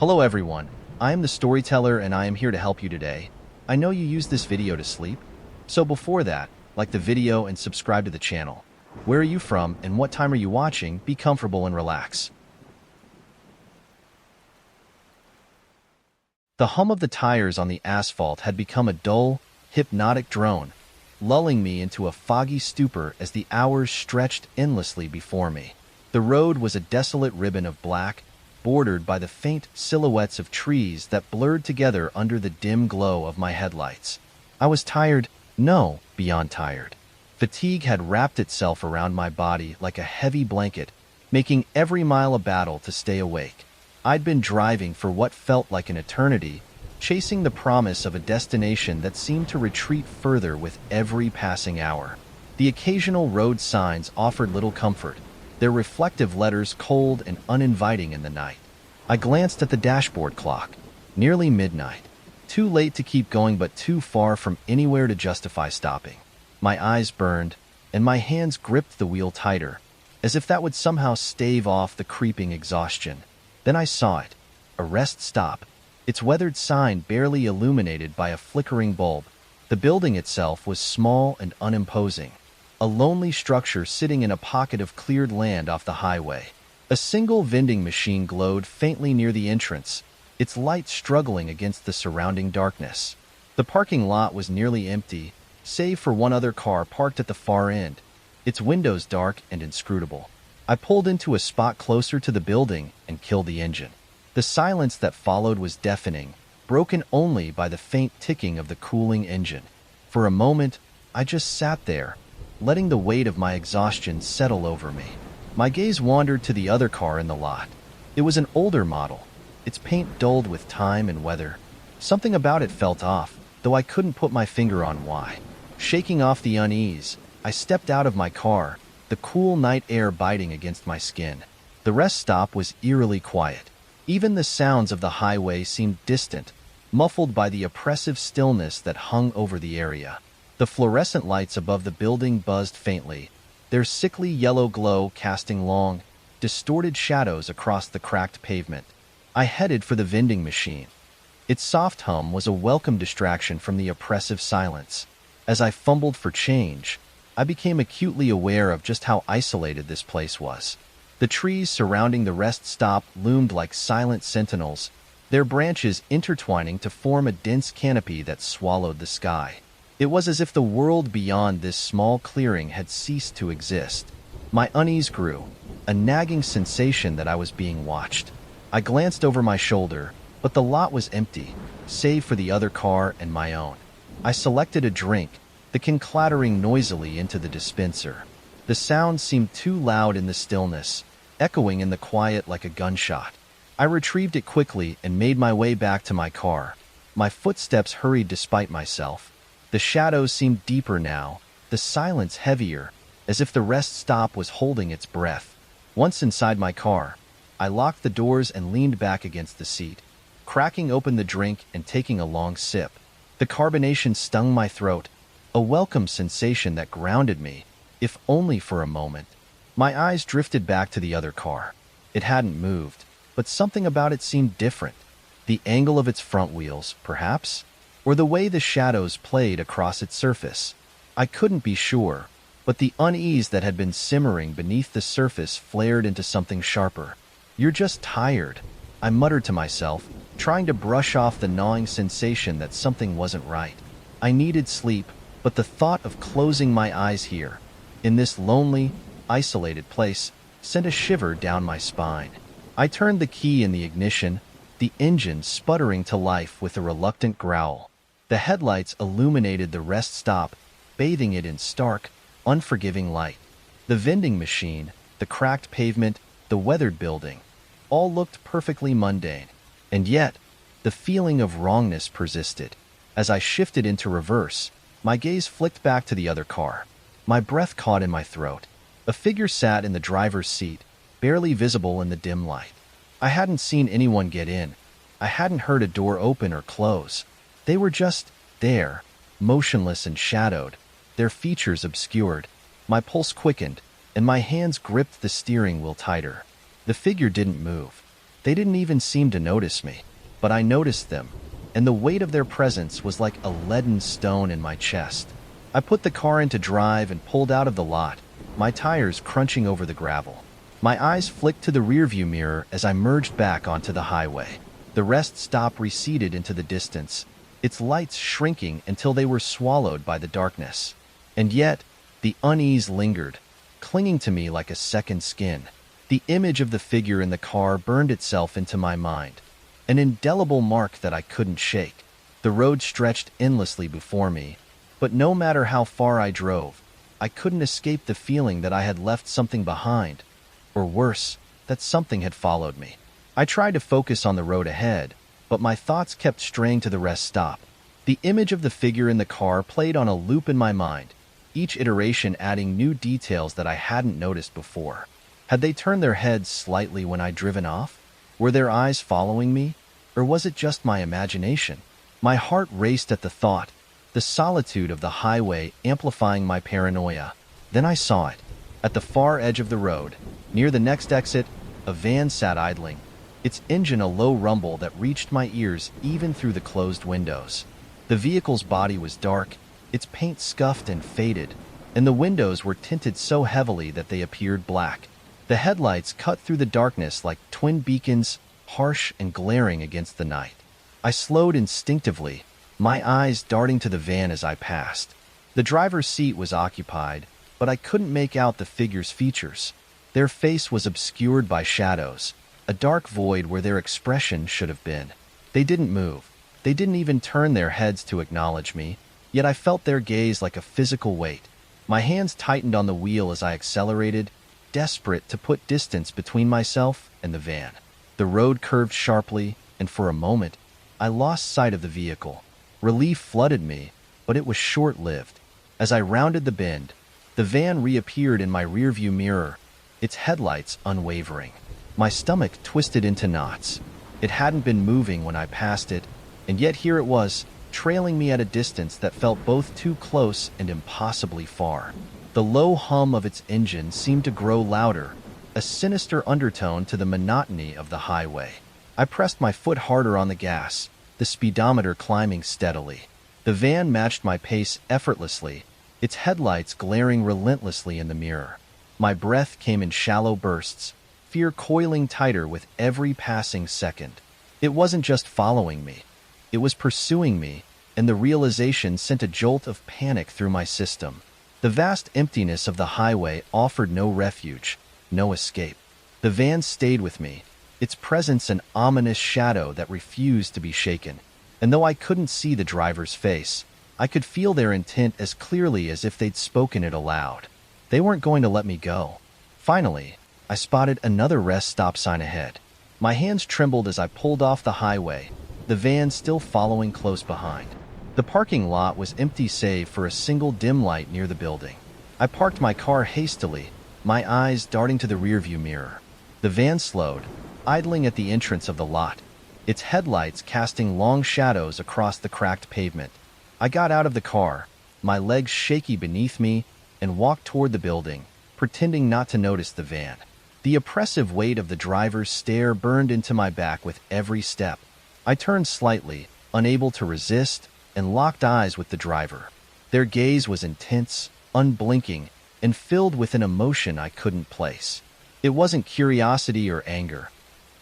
Hello everyone, I am the storyteller and I am here to help you today. I know you use this video to sleep, so before that, like the video and subscribe to the channel. Where are you from and what time are you watching? Be comfortable and relax. The hum of the tires on the asphalt had become a dull, hypnotic drone, lulling me into a foggy stupor as the hours stretched endlessly before me. The road was a desolate ribbon of black, bordered by the faint silhouettes of trees that blurred together under the dim glow of my headlights. I was tired, no, beyond tired. Fatigue had wrapped itself around my body like a heavy blanket, making every mile a battle to stay awake. I'd been driving for what felt like an eternity, chasing the promise of a destination that seemed to retreat further with every passing hour. The occasional road signs offered little comfort, their reflective letters cold and uninviting in the night. I glanced at the dashboard clock. Nearly midnight. Too late to keep going but too far from anywhere to justify stopping. My eyes burned, and my hands gripped the wheel tighter, as if that would somehow stave off the creeping exhaustion. Then I saw it. A rest stop, its weathered sign barely illuminated by a flickering bulb. The building itself was small and unimposing. A lonely structure sitting in a pocket of cleared land off the highway. A single vending machine glowed faintly near the entrance, its light struggling against the surrounding darkness. The parking lot was nearly empty, save for one other car parked at the far end, its windows dark and inscrutable. I pulled into a spot closer to the building and killed the engine. The silence that followed was deafening, broken only by the faint ticking of the cooling engine. For a moment, I just sat there, letting the weight of my exhaustion settle over me. My gaze wandered to the other car in the lot. It was an older model, its paint dulled with time and weather. Something about it felt off, though I couldn't put my finger on why. Shaking off the unease, I stepped out of my car, the cool night air biting against my skin. The rest stop was eerily quiet. Even the sounds of the highway seemed distant, muffled by the oppressive stillness that hung over the area. The fluorescent lights above the building buzzed faintly, their sickly yellow glow casting long, distorted shadows across the cracked pavement. I headed for the vending machine. Its soft hum was a welcome distraction from the oppressive silence. As I fumbled for change, I became acutely aware of just how isolated this place was. The trees surrounding the rest stop loomed like silent sentinels, their branches intertwining to form a dense canopy that swallowed the sky. It was as if the world beyond this small clearing had ceased to exist. My unease grew, a nagging sensation that I was being watched. I glanced over my shoulder, but the lot was empty, save for the other car and my own. I selected a drink, the can clattering noisily into the dispenser. The sound seemed too loud in the stillness, echoing in the quiet like a gunshot. I retrieved it quickly and made my way back to my car. My footsteps hurried despite myself. The shadows seemed deeper now, the silence heavier, as if the rest stop was holding its breath. Once inside my car, I locked the doors and leaned back against the seat, cracking open the drink and taking a long sip. The carbonation stung my throat, a welcome sensation that grounded me, if only for a moment. My eyes drifted back to the other car. It hadn't moved, but something about it seemed different. The angle of its front wheels, perhaps? Or the way the shadows played across its surface. I couldn't be sure, but the unease that had been simmering beneath the surface flared into something sharper. "You're just tired," I muttered to myself, trying to brush off the gnawing sensation that something wasn't right. I needed sleep, but the thought of closing my eyes here, in this lonely, isolated place, sent a shiver down my spine. I turned the key in the ignition, the engine sputtering to life with a reluctant growl. The headlights illuminated the rest stop, bathing it in stark, unforgiving light. The vending machine, the cracked pavement, the weathered building, all looked perfectly mundane. And yet, the feeling of wrongness persisted. As I shifted into reverse, my gaze flicked back to the other car. My breath caught in my throat. A figure sat in the driver's seat, barely visible in the dim light. I hadn't seen anyone get in. I hadn't heard a door open or close. They were just there, motionless and shadowed, their features obscured. My pulse quickened, and my hands gripped the steering wheel tighter. The figure didn't move. They didn't even seem to notice me, but I noticed them, and the weight of their presence was like a leaden stone in my chest. I put the car into drive and pulled out of the lot, my tires crunching over the gravel. My eyes flicked to the rearview mirror as I merged back onto the highway. The rest stop receded into the distance, its lights shrinking until they were swallowed by the darkness. And yet, the unease lingered, clinging to me like a second skin. The image of the figure in the car burned itself into my mind, an indelible mark that I couldn't shake. The road stretched endlessly before me, but no matter how far I drove, I couldn't escape the feeling that I had left something behind, or worse, that something had followed me. I tried to focus on the road ahead, but my thoughts kept straying to the rest stop. The image of the figure in the car played on a loop in my mind, each iteration adding new details that I hadn't noticed before. Had they turned their heads slightly when I'd driven off? Were their eyes following me? Or was it just my imagination? My heart raced at the thought, the solitude of the highway amplifying my paranoia. Then I saw it. At the far edge of the road, near the next exit, a van sat idling, its engine a low rumble that reached my ears even through the closed windows. The vehicle's body was dark, its paint scuffed and faded, and the windows were tinted so heavily that they appeared black. The headlights cut through the darkness like twin beacons, harsh and glaring against the night. I slowed instinctively, my eyes darting to the van as I passed. The driver's seat was occupied, but I couldn't make out the figure's features. Their face was obscured by shadows, a dark void where their expression should have been. They didn't move. They didn't even turn their heads to acknowledge me, yet I felt their gaze like a physical weight. My hands tightened on the wheel as I accelerated, desperate to put distance between myself and the van. The road curved sharply, and for a moment, I lost sight of the vehicle. Relief flooded me, but it was short-lived. As I rounded the bend, the van reappeared in my rearview mirror, its headlights unwavering. My stomach twisted into knots. It hadn't been moving when I passed it, and yet here it was, trailing me at a distance that felt both too close and impossibly far. The low hum of its engine seemed to grow louder, a sinister undertone to the monotony of the highway. I pressed my foot harder on the gas, the speedometer climbing steadily. The van matched my pace effortlessly, its headlights glaring relentlessly in the mirror. My breath came in shallow bursts, fear coiling tighter with every passing second. It wasn't just following me. It was pursuing me, and the realization sent a jolt of panic through my system. The vast emptiness of the highway offered no refuge, no escape. The van stayed with me, its presence an ominous shadow that refused to be shaken. And though I couldn't see the driver's face, I could feel their intent as clearly as if they'd spoken it aloud. They weren't going to let me go. Finally, I spotted another rest stop sign ahead. My hands trembled as I pulled off the highway, the van still following close behind. The parking lot was empty save for a single dim light near the building. I parked my car hastily, my eyes darting to the rearview mirror. The van slowed, idling at the entrance of the lot, its headlights casting long shadows across the cracked pavement. I got out of the car, my legs shaky beneath me, and walked toward the building, pretending not to notice the van. The oppressive weight of the driver's stare burned into my back with every step. I turned slightly, unable to resist, and locked eyes with the driver. Their gaze was intense, unblinking, and filled with an emotion I couldn't place. It wasn't curiosity or anger.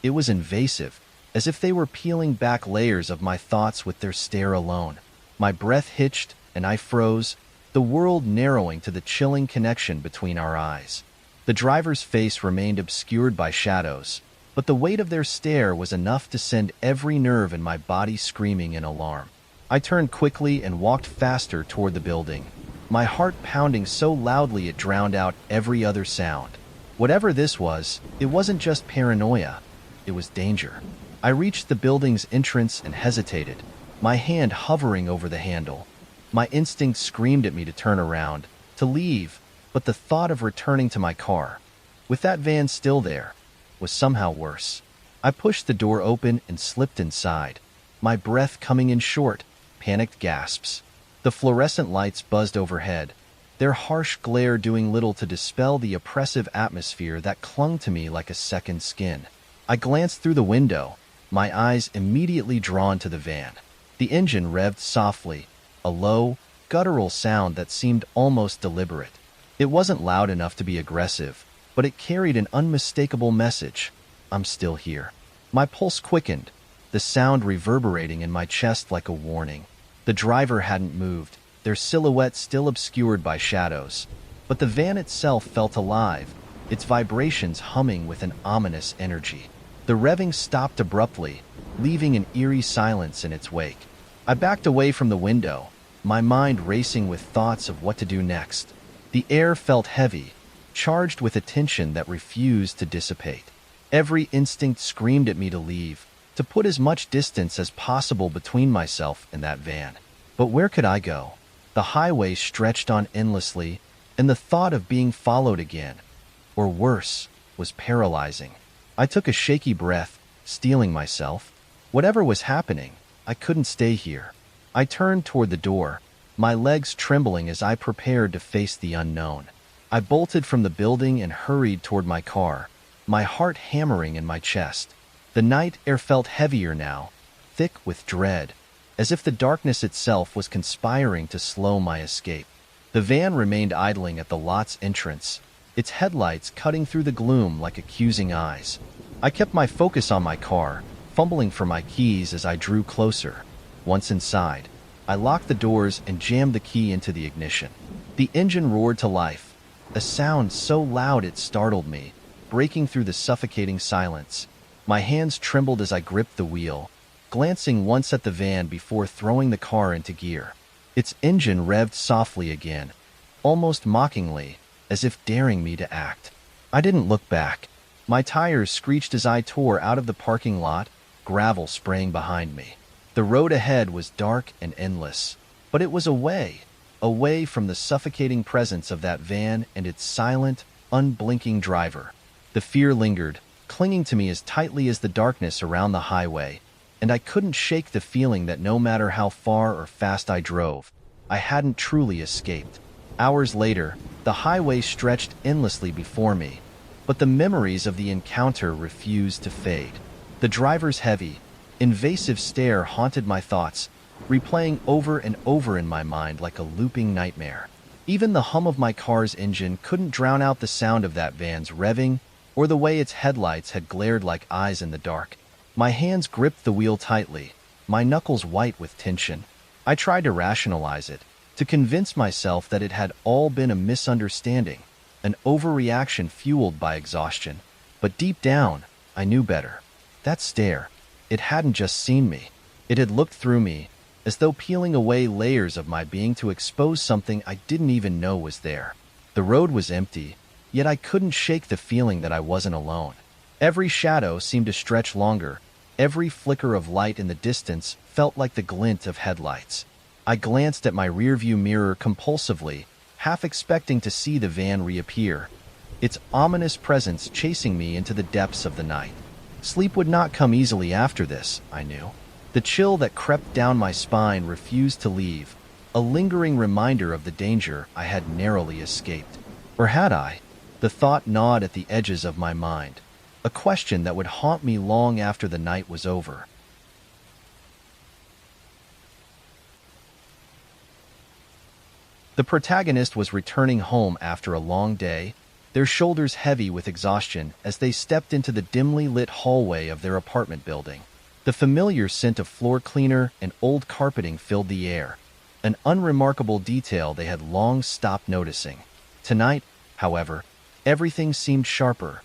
It was invasive, as if they were peeling back layers of my thoughts with their stare alone. My breath hitched, and I froze, the world narrowing to the chilling connection between our eyes. The driver's face remained obscured by shadows, but the weight of their stare was enough to send every nerve in my body screaming in alarm. I turned quickly and walked faster toward the building, my heart pounding so loudly it drowned out every other sound. Whatever this was, it wasn't just paranoia, it was danger. I reached the building's entrance and hesitated, my hand hovering over the handle. My instinct screamed at me to turn around, to leave, but the thought of returning to my car, with that van still there, was somehow worse. I pushed the door open and slipped inside, my breath coming in short, panicked gasps. The fluorescent lights buzzed overhead, their harsh glare doing little to dispel the oppressive atmosphere that clung to me like a second skin. I glanced through the window, my eyes immediately drawn to the van. The engine revved softly, a low, guttural sound that seemed almost deliberate. It wasn't loud enough to be aggressive, but it carried an unmistakable message. I'm still here. My pulse quickened, the sound reverberating in my chest like a warning. The driver hadn't moved, their silhouette still obscured by shadows. But the van itself felt alive, its vibrations humming with an ominous energy. The revving stopped abruptly, leaving an eerie silence in its wake. I backed away from the window, my mind racing with thoughts of what to do next. The air felt heavy, charged with a tension that refused to dissipate. Every instinct screamed at me to leave, to put as much distance as possible between myself and that van. But where could I go? The highway stretched on endlessly, and the thought of being followed again, or worse, was paralyzing. I took a shaky breath, steeling myself. Whatever was happening, I couldn't stay here. I turned toward the door, my legs trembling as I prepared to face the unknown. I bolted from the building and hurried toward my car, my heart hammering in my chest. The night air felt heavier now, thick with dread, as if the darkness itself was conspiring to slow my escape. The van remained idling at the lot's entrance, its headlights cutting through the gloom like accusing eyes. I kept my focus on my car, fumbling for my keys as I drew closer. Once inside, I locked the doors and jammed the key into the ignition. The engine roared to life, a sound so loud it startled me, breaking through the suffocating silence. My hands trembled as I gripped the wheel, glancing once at the van before throwing the car into gear. Its engine revved softly again, almost mockingly, as if daring me to act. I didn't look back. My tires screeched as I tore out of the parking lot, gravel spraying behind me. The road ahead was dark and endless, but it was away from the suffocating presence of that van and its silent, unblinking driver. The fear lingered, clinging to me as tightly as the darkness around the highway, and I couldn't shake the feeling that no matter how far or fast I drove, I hadn't truly escaped. Hours later, the highway stretched endlessly before me, but the memories of the encounter refused to fade. The driver's heavy, invasive stare haunted my thoughts, replaying over and over in my mind like a looping nightmare. Even the hum of my car's engine couldn't drown out the sound of that van's revving or the way its headlights had glared like eyes in the dark. My hands gripped the wheel tightly, my knuckles white with tension. I tried to rationalize it, to convince myself that it had all been a misunderstanding, an overreaction fueled by exhaustion. But deep down, I knew better. That stare, it hadn't just seen me. It had looked through me, as though peeling away layers of my being to expose something I didn't even know was there. The road was empty, yet I couldn't shake the feeling that I wasn't alone. Every shadow seemed to stretch longer. Every flicker of light in the distance felt like the glint of headlights. I glanced at my rearview mirror compulsively, half expecting to see the van reappear, its ominous presence chasing me into the depths of the night. Sleep would not come easily after this, I knew. The chill that crept down my spine refused to leave, a lingering reminder of the danger I had narrowly escaped. Or had I? The thought gnawed at the edges of my mind, a question that would haunt me long after the night was over. The protagonist was returning home after a long day, their shoulders heavy with exhaustion as they stepped into the dimly lit hallway of their apartment building. The familiar scent of floor cleaner and old carpeting filled the air, an unremarkable detail they had long stopped noticing. Tonight, however, everything seemed sharper.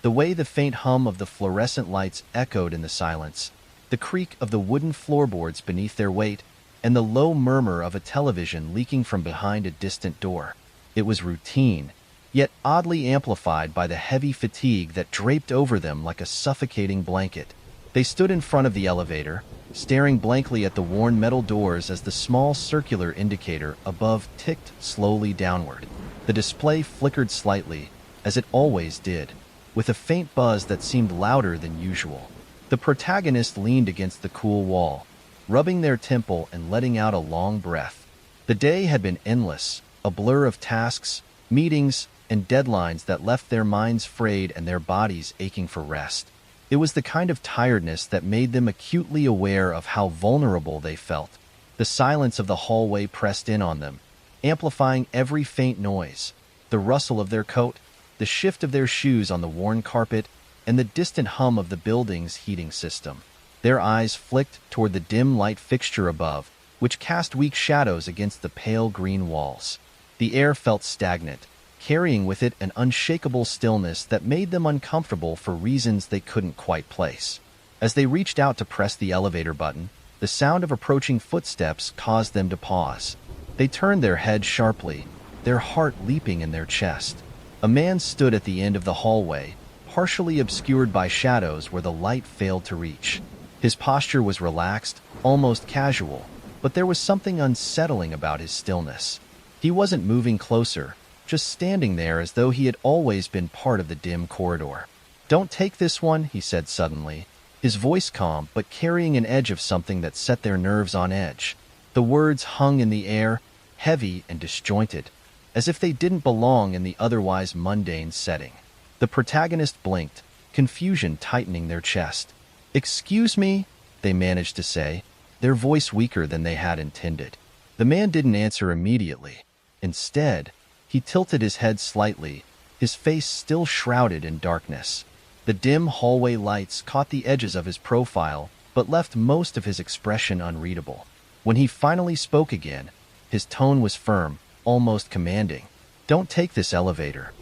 The way the faint hum of the fluorescent lights echoed in the silence, the creak of the wooden floorboards beneath their weight, and the low murmur of a television leaking from behind a distant door. It was routine, yet oddly amplified by the heavy fatigue that draped over them like a suffocating blanket. They stood in front of the elevator, staring blankly at the worn metal doors as the small circular indicator above ticked slowly downward. The display flickered slightly, as it always did, with a faint buzz that seemed louder than usual. The protagonist leaned against the cool wall, rubbing their temple and letting out a long breath. The day had been endless, a blur of tasks, meetings, and deadlines that left their minds frayed and their bodies aching for rest. It was the kind of tiredness that made them acutely aware of how vulnerable they felt. The silence of the hallway pressed in on them, amplifying every faint noise: the rustle of their coat, the shift of their shoes on the worn carpet, and the distant hum of the building's heating system. Their eyes flicked toward the dim light fixture above, which cast weak shadows against the pale green walls. The air felt stagnant, carrying with it an unshakable stillness that made them uncomfortable for reasons they couldn't quite place. As they reached out to press the elevator button, the sound of approaching footsteps caused them to pause. They turned their heads sharply, their heart leaping in their chest. A man stood at the end of the hallway, partially obscured by shadows where the light failed to reach. His posture was relaxed, almost casual, but there was something unsettling about his stillness. He wasn't moving closer, just standing there as though he had always been part of the dim corridor. "Don't take this one," he said suddenly, his voice calm but carrying an edge of something that set their nerves on edge. The words hung in the air, heavy and disjointed, as if they didn't belong in the otherwise mundane setting. The protagonist blinked, confusion tightening their chest. "Excuse me," they managed to say, their voice weaker than they had intended. The man didn't answer immediately. Instead, he tilted his head slightly, his face still shrouded in darkness. The dim hallway lights caught the edges of his profile, but left most of his expression unreadable. When he finally spoke again, his tone was firm, almost commanding. "Don't take this elevator."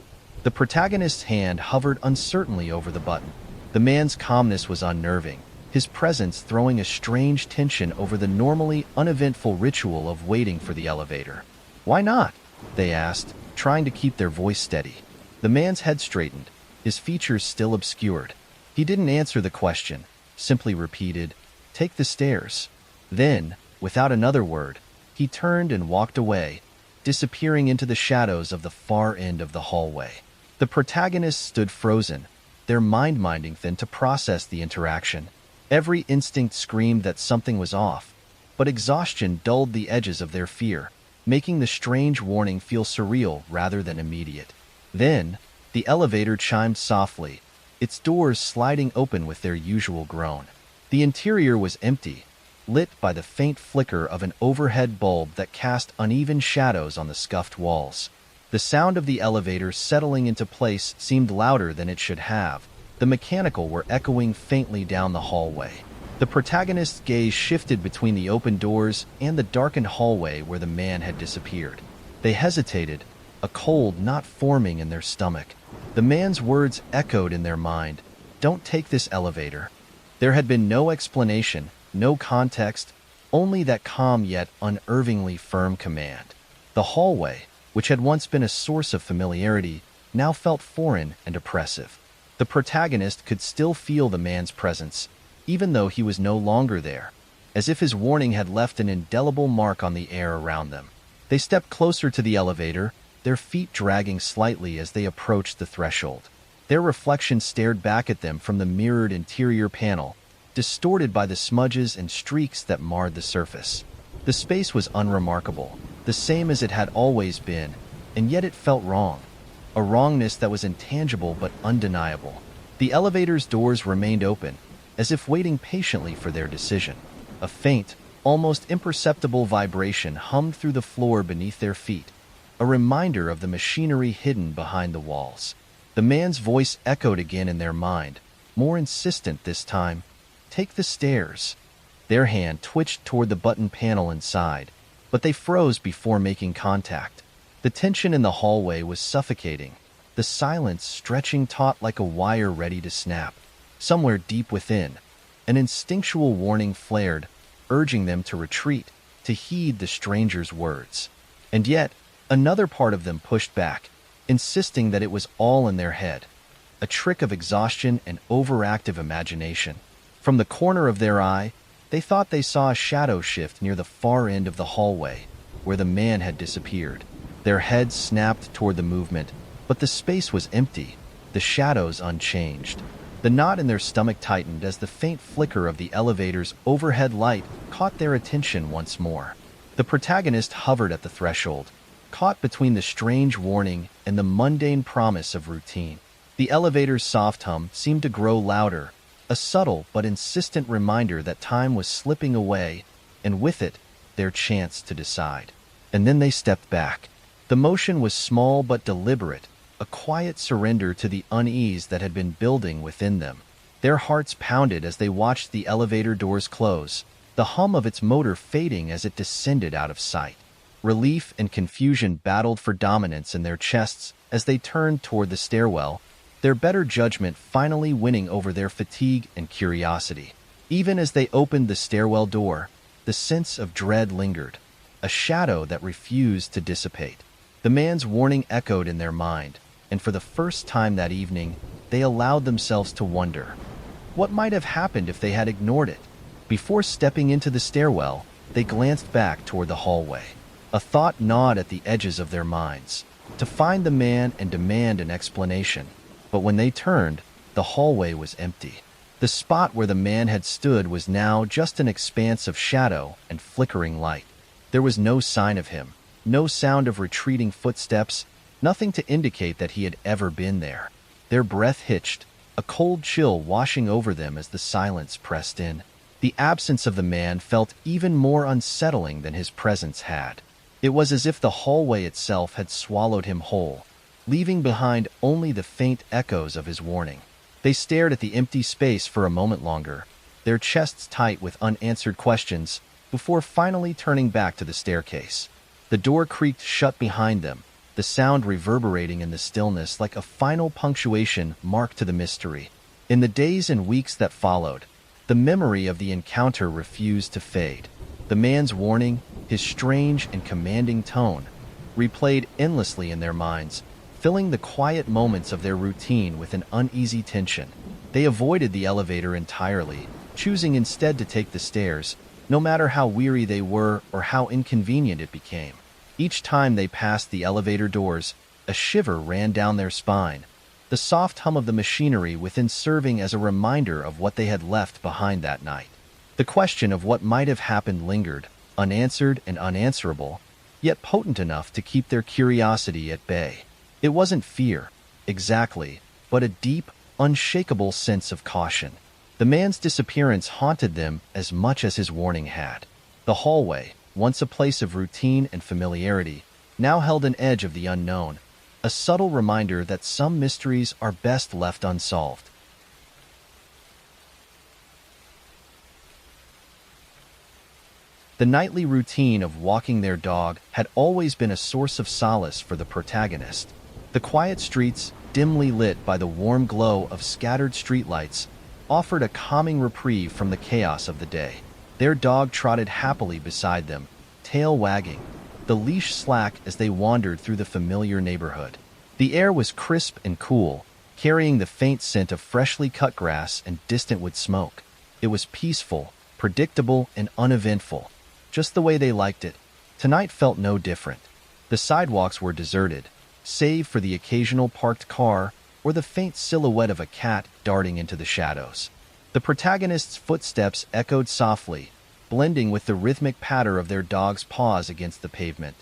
The protagonist's hand hovered uncertainly over the button. The man's calmness was unnerving, his presence throwing a strange tension over the normally uneventful ritual of waiting for the elevator. "Why not?" they asked, trying to keep their voice steady. The man's head straightened, his features still obscured. He didn't answer the question, simply repeated, "Take the stairs." Then, without another word, he turned and walked away, disappearing into the shadows of the far end of the hallway. The protagonists stood frozen, their mind-minding thin to process the interaction. Every instinct screamed that something was off, but exhaustion dulled the edges of their fear, making the strange warning feel surreal rather than immediate. Then, the elevator chimed softly, its doors sliding open with their usual groan. The interior was empty, lit by the faint flicker of an overhead bulb that cast uneven shadows on the scuffed walls. The sound of the elevator settling into place seemed louder than it should have. The mechanical were echoing faintly down the hallway. The protagonist's gaze shifted between the open doors and the darkened hallway where the man had disappeared. They hesitated, a cold knot forming in their stomach. The man's words echoed in their mind, "Don't take this elevator." There had been no explanation, no context, only that calm yet unnervingly firm command. The hallway, which had once been a source of familiarity, now felt foreign and oppressive. The protagonist could still feel the man's presence, even though he was no longer there, as if his warning had left an indelible mark on the air around them. They stepped closer to the elevator, their feet dragging slightly as they approached the threshold. Their reflection stared back at them from the mirrored interior panel, distorted by the smudges and streaks that marred the surface. The space was unremarkable, the same as it had always been, and yet it felt wrong. A wrongness that was intangible but undeniable. The elevator's doors remained open, as if waiting patiently for their decision. A faint, almost imperceptible vibration hummed through the floor beneath their feet, a reminder of the machinery hidden behind the walls. The man's voice echoed again in their mind, more insistent this time. "Take the stairs." Their hand twitched toward the button panel inside, but they froze before making contact. The tension in the hallway was suffocating, the silence stretching taut like a wire ready to snap. Somewhere deep within, an instinctual warning flared, urging them to retreat, to heed the stranger's words. And yet, another part of them pushed back, insisting that it was all in their head, a trick of exhaustion and overactive imagination. From the corner of their eye, they thought they saw a shadow shift near the far end of the hallway, where the man had disappeared. Their heads snapped toward the movement, but the space was empty, the shadows unchanged. The knot in their stomach tightened as the faint flicker of the elevator's overhead light caught their attention once more. The protagonist hovered at the threshold, caught between the strange warning and the mundane promise of routine. The elevator's soft hum seemed to grow louder, a subtle but insistent reminder that time was slipping away, and with it, their chance to decide. And then they stepped back. The motion was small but deliberate, a quiet surrender to the unease that had been building within them. Their hearts pounded as they watched the elevator doors close, the hum of its motor fading as it descended out of sight. Relief and confusion battled for dominance in their chests as they turned toward the stairwell, their better judgment finally winning over their fatigue and curiosity. Even as they opened the stairwell door, the sense of dread lingered, a shadow that refused to dissipate. The man's warning echoed in their mind, and for the first time that evening, they allowed themselves to wonder. What might have happened if they had ignored it? Before stepping into the stairwell, they glanced back toward the hallway. A thought gnawed at the edges of their minds, to find the man and demand an explanation. But when they turned, the hallway was empty. The spot where the man had stood was now just an expanse of shadow and flickering light. There was no sign of him, no sound of retreating footsteps, nothing to indicate that he had ever been there. Their breath hitched, a cold chill washing over them as the silence pressed in. The absence of the man felt even more unsettling than his presence had. It was as if the hallway itself had swallowed him whole, leaving behind only the faint echoes of his warning. They stared at the empty space for a moment longer, their chests tight with unanswered questions, before finally turning back to the staircase. The door creaked shut behind them, the sound reverberating in the stillness like a final punctuation marked to the mystery. In the days and weeks that followed, the memory of the encounter refused to fade. The man's warning, his strange and commanding tone, replayed endlessly in their minds, filling the quiet moments of their routine with an uneasy tension. They avoided the elevator entirely, choosing instead to take the stairs, no matter how weary they were or how inconvenient it became. Each time they passed the elevator doors, a shiver ran down their spine, the soft hum of the machinery within serving as a reminder of what they had left behind that night. The question of what might have happened lingered, unanswered and unanswerable, yet potent enough to keep their curiosity at bay. It wasn't fear, exactly, but a deep, unshakable sense of caution. The man's disappearance haunted them as much as his warning had. The hallway, once a place of routine and familiarity, now held an edge of the unknown, a subtle reminder that some mysteries are best left unsolved. The nightly routine of walking their dog had always been a source of solace for the protagonist. The quiet streets, dimly lit by the warm glow of scattered streetlights, offered a calming reprieve from the chaos of the day. Their dog trotted happily beside them, tail wagging, the leash slack as they wandered through the familiar neighborhood. The air was crisp and cool, carrying the faint scent of freshly cut grass and distant wood smoke. It was peaceful, predictable, and uneventful, just the way they liked it. Tonight felt no different. The sidewalks were deserted, save for the occasional parked car or the faint silhouette of a cat darting into the shadows. The protagonist's footsteps echoed softly, blending with the rhythmic patter of their dog's paws against the pavement.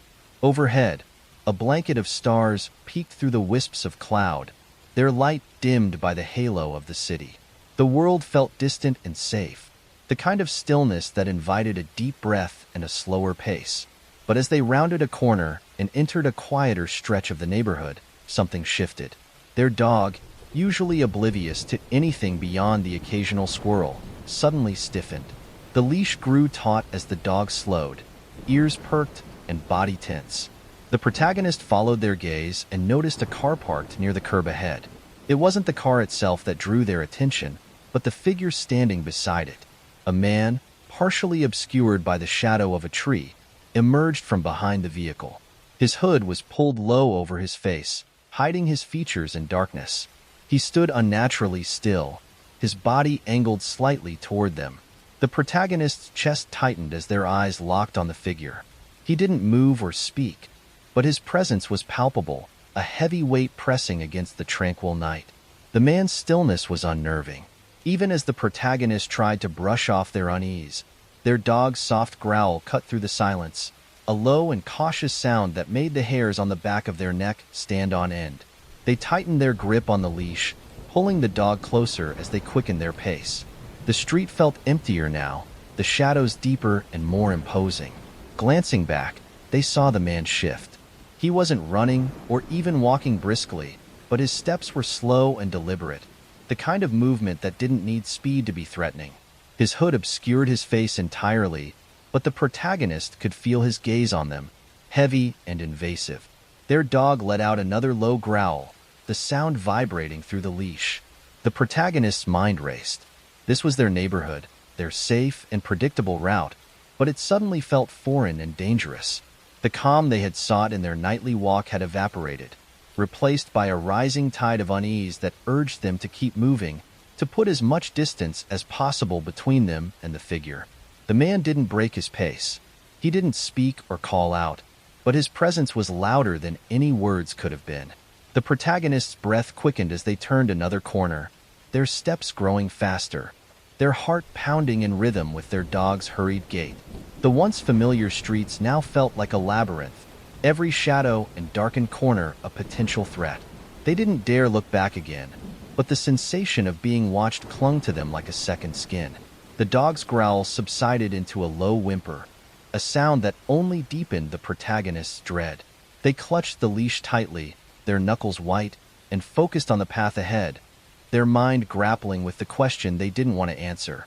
Overhead, a blanket of stars peeked through the wisps of cloud, their light dimmed by the halo of the city. The world felt distant and safe, the kind of stillness that invited a deep breath and a slower pace. But as they rounded a corner and entered a quieter stretch of the neighborhood, something shifted. Their dog, usually oblivious to anything beyond the occasional squirrel, suddenly stiffened. The leash grew taut as the dog slowed, ears perked and body tense. The protagonist followed their gaze and noticed a car parked near the curb ahead. It wasn't the car itself that drew their attention, but the figure standing beside it. A man, partially obscured by the shadow of a tree, emerged from behind the vehicle. His hood was pulled low over his face, hiding his features in darkness. He stood unnaturally still, his body angled slightly toward them. The protagonist's chest tightened as their eyes locked on the figure. He didn't move or speak, but his presence was palpable, a heavy weight pressing against the tranquil night. The man's stillness was unnerving. Even as the protagonist tried to brush off their unease, their dog's soft growl cut through the silence, a low and cautious sound that made the hairs on the back of their neck stand on end. They tightened their grip on the leash, pulling the dog closer as they quickened their pace. The street felt emptier now, the shadows deeper and more imposing. Glancing back, they saw the man shift. He wasn't running or even walking briskly, but his steps were slow and deliberate, the kind of movement that didn't need speed to be threatening. His hood obscured his face entirely, but the protagonist could feel his gaze on them, heavy and invasive. Their dog let out another low growl, the sound vibrating through the leash. The protagonist's mind raced. This was their neighborhood, their safe and predictable route, but it suddenly felt foreign and dangerous. The calm they had sought in their nightly walk had evaporated, replaced by a rising tide of unease that urged them to keep moving, to put as much distance as possible between them and the figure. The man didn't break his pace. He didn't speak or call out, but his presence was louder than any words could have been. The protagonist's breath quickened as they turned another corner, their steps growing faster, their heart pounding in rhythm with their dog's hurried gait. The once familiar streets now felt like a labyrinth, every shadow and darkened corner a potential threat. They didn't dare look back again, but the sensation of being watched clung to them like a second skin. The dog's growl subsided into a low whimper, a sound that only deepened the protagonist's dread. They clutched the leash tightly, their knuckles white, and focused on the path ahead, their mind grappling with the question they didn't want to answer.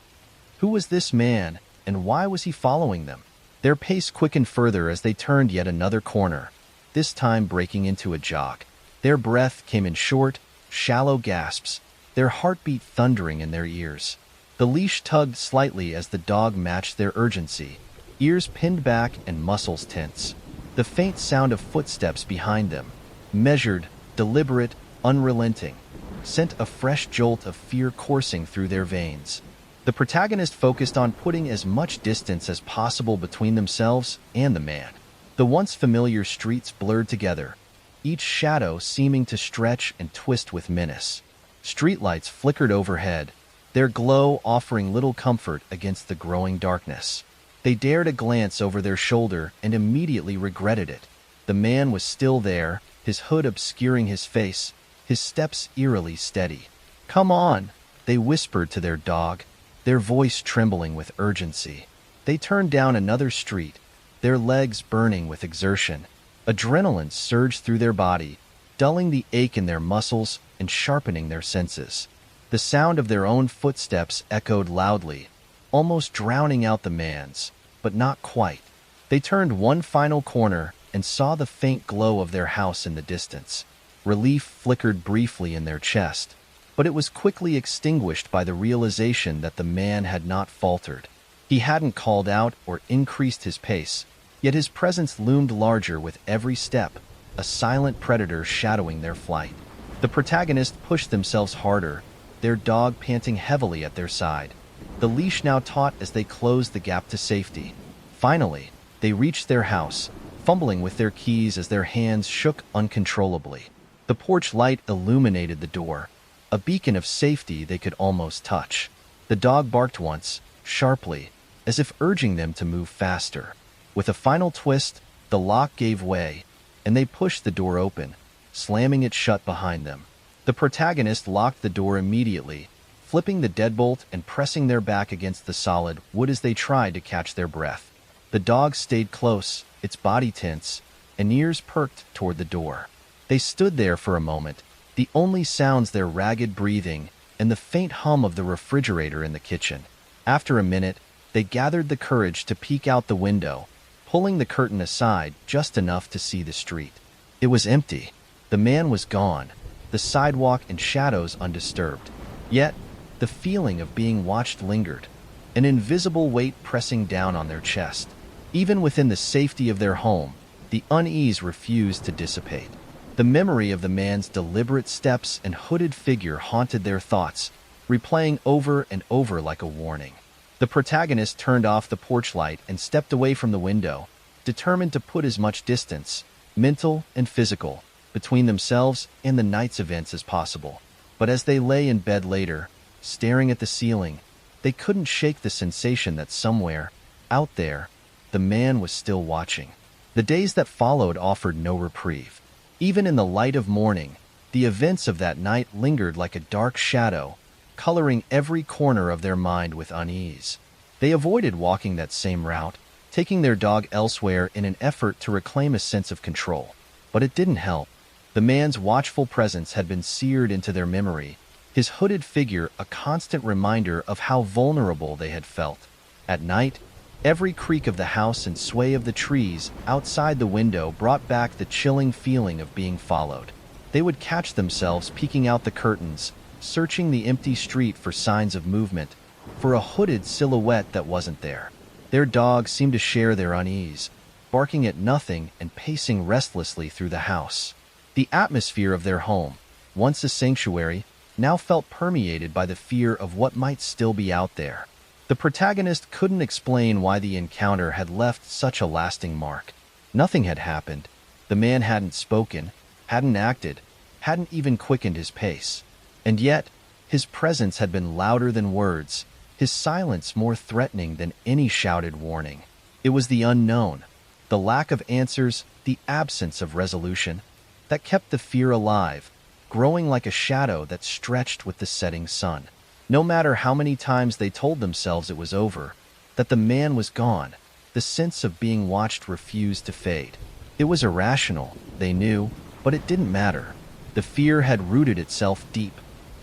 Who was this man, and why was he following them? Their pace quickened further as they turned yet another corner, this time breaking into a jog. Their breath came in short, shallow gasps, their heartbeat thundering in their ears. The leash tugged slightly as the dog matched their urgency, ears pinned back and muscles tense. The faint sound of footsteps behind them, measured, deliberate, unrelenting, sent a fresh jolt of fear coursing through their veins. The protagonist focused on putting as much distance as possible between themselves and the man. The once familiar streets blurred together, each shadow seeming to stretch and twist with menace. Streetlights flickered overhead, their glow offering little comfort against the growing darkness. They dared a glance over their shoulder and immediately regretted it. The man was still there, his hood obscuring his face, his steps eerily steady. "Come on," they whispered to their dog, their voice trembling with urgency. They turned down another street, their legs burning with exertion. Adrenaline surged through their body, dulling the ache in their muscles and sharpening their senses. The sound of their own footsteps echoed loudly, almost drowning out the man's, but not quite. They turned one final corner and saw the faint glow of their house in the distance. Relief flickered briefly in their chest, but it was quickly extinguished by the realization that the man had not faltered. He hadn't called out or increased his pace, yet his presence loomed larger with every step, a silent predator shadowing their flight. The protagonists pushed themselves harder, their dog panting heavily at their side, the leash now taut as they closed the gap to safety. Finally, they reached their house, fumbling with their keys as their hands shook uncontrollably. The porch light illuminated the door, a beacon of safety they could almost touch. The dog barked once, sharply, as if urging them to move faster. With a final twist, the lock gave way, and they pushed the door open, slamming it shut behind them. The protagonist locked the door immediately, flipping the deadbolt and pressing their back against the solid wood as they tried to catch their breath. The dog stayed close, its body tense, and ears perked toward the door. They stood there for a moment, the only sounds their ragged breathing and the faint hum of the refrigerator in the kitchen. After a minute, they gathered the courage to peek out the window, pulling the curtain aside just enough to see the street. It was empty. The man was gone, the sidewalk and shadows undisturbed. Yet, the feeling of being watched lingered, an invisible weight pressing down on their chest. Even within the safety of their home, the unease refused to dissipate. The memory of the man's deliberate steps and hooded figure haunted their thoughts, replaying over and over like a warning. The protagonist turned off the porch light and stepped away from the window, determined to put as much distance, mental and physical, between themselves and the night's events as possible. But as they lay in bed later, staring at the ceiling, they couldn't shake the sensation that somewhere, out there, the man was still watching. The days that followed offered no reprieve. Even in the light of morning, The events of that night lingered like a dark shadow, coloring every corner of their mind with unease. They avoided walking that same route, taking their dog elsewhere in an effort to reclaim a sense of control. But it didn't help. The man's watchful presence had been seared into their memory, his hooded figure a constant reminder of how vulnerable they had felt. At night, every creak of the house and sway of the trees outside the window brought back the chilling feeling of being followed. They would catch themselves peeking out the curtains, searching the empty street for signs of movement, for a hooded silhouette that wasn't there. Their dog seemed to share their unease, barking at nothing and pacing restlessly through the house. The atmosphere of their home, once a sanctuary, now felt permeated by the fear of what might still be out there. The protagonist couldn't explain why the encounter had left such a lasting mark. Nothing had happened. The man hadn't spoken, hadn't acted, hadn't even quickened his pace. And yet, his presence had been louder than words, his silence more threatening than any shouted warning. It was the unknown, the lack of answers, the absence of resolution, that kept the fear alive, growing like a shadow that stretched with the setting sun. No matter how many times they told themselves it was over, that the man was gone, the sense of being watched refused to fade. It was irrational, they knew, but it didn't matter. The fear had rooted itself deep,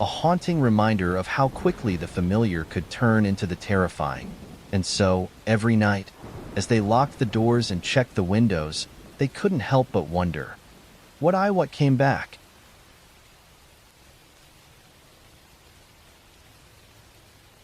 a haunting reminder of how quickly the familiar could turn into the terrifying. And so, every night, as they locked the doors and checked the windows, they couldn't help but wonder, what came back?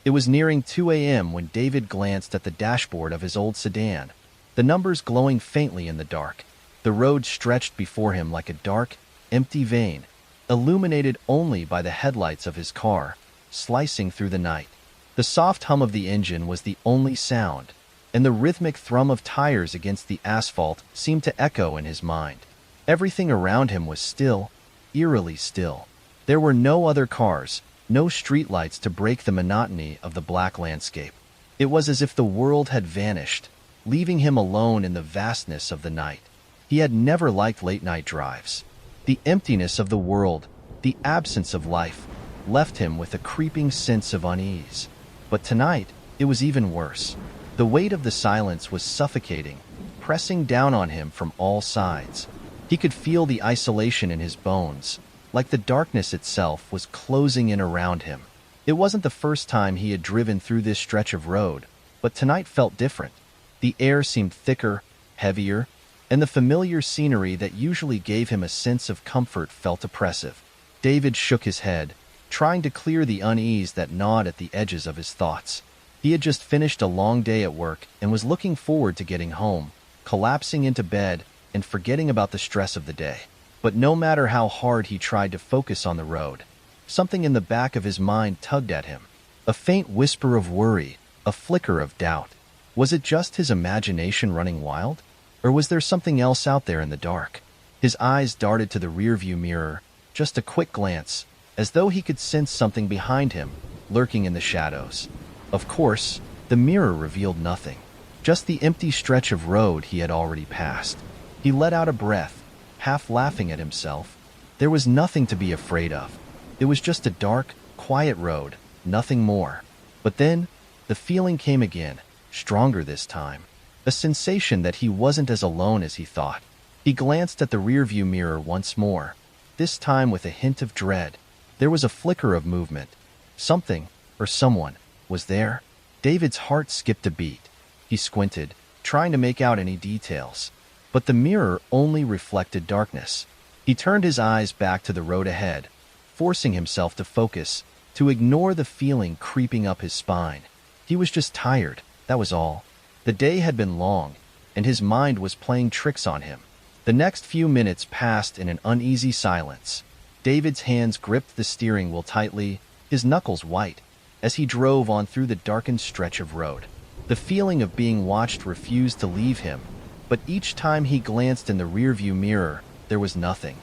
It was nearing 2 a.m. when David glanced at the dashboard of his old sedan, the numbers glowing faintly in the dark. The road stretched before him like a dark, empty vein, illuminated only by the headlights of his car, slicing through the night. The soft hum of the engine was the only sound, and the rhythmic thrum of tires against the asphalt seemed to echo in his mind. Everything around him was still, eerily still. There were no other cars, no streetlights to break the monotony of the black landscape. It was as if the world had vanished, leaving him alone in the vastness of the night. He had never liked late-night drives. The emptiness of the world, the absence of life, left him with a creeping sense of unease. But tonight, it was even worse. The weight of the silence was suffocating, pressing down on him from all sides. He could feel the isolation in his bones, like the darkness itself was closing in around him. It wasn't the first time he had driven through this stretch of road, but tonight felt different. The air seemed thicker, heavier, and the familiar scenery that usually gave him a sense of comfort felt oppressive. David shook his head, trying to clear the unease that gnawed at the edges of his thoughts. He had just finished a long day at work and was looking forward to getting home, collapsing into bed and forgetting about the stress of the day. But no matter how hard he tried to focus on the road, something in the back of his mind tugged at him. A faint whisper of worry, a flicker of doubt. Was it just his imagination running wild? Or was there something else out there in the dark? His eyes darted to the rearview mirror, just a quick glance, as though he could sense something behind him, lurking in the shadows. Of course, the mirror revealed nothing, just the empty stretch of road he had already passed. He let out a breath, half laughing at himself. There was nothing to be afraid of. It was just a dark, quiet road, nothing more. But then, the feeling came again, stronger this time. A sensation that he wasn't as alone as he thought. He glanced at the rearview mirror once more, this time with a hint of dread. There was a flicker of movement. Something, or someone, was there. David's heart skipped a beat. He squinted, trying to make out any details. But the mirror only reflected darkness. He turned his eyes back to the road ahead, forcing himself to focus, to ignore the feeling creeping up his spine. He was just tired, that was all. The day had been long, and his mind was playing tricks on him. The next few minutes passed in an uneasy silence. David's hands gripped the steering wheel tightly, his knuckles white, as he drove on through the darkened stretch of road. The feeling of being watched refused to leave him, but each time he glanced in the rearview mirror, there was nothing.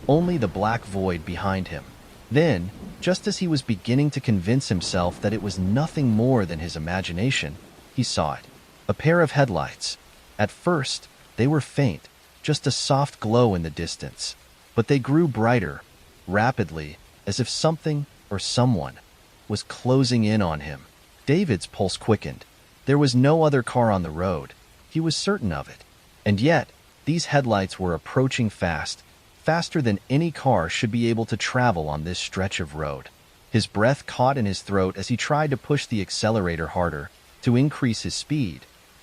Only the black void behind him. Then, just as he was beginning to convince himself that it was nothing more than his imagination, he saw it. A pair of headlights. At first, they were faint, just a soft glow in the distance. But they grew brighter, rapidly, as if something or someone was closing in on him. David's pulse quickened. There was no other car on the road. He was certain of it. And yet, these headlights were approaching fast, faster than any car should be able to travel on this stretch of road. His breath caught in his throat as he tried to push the accelerator harder to increase his speed,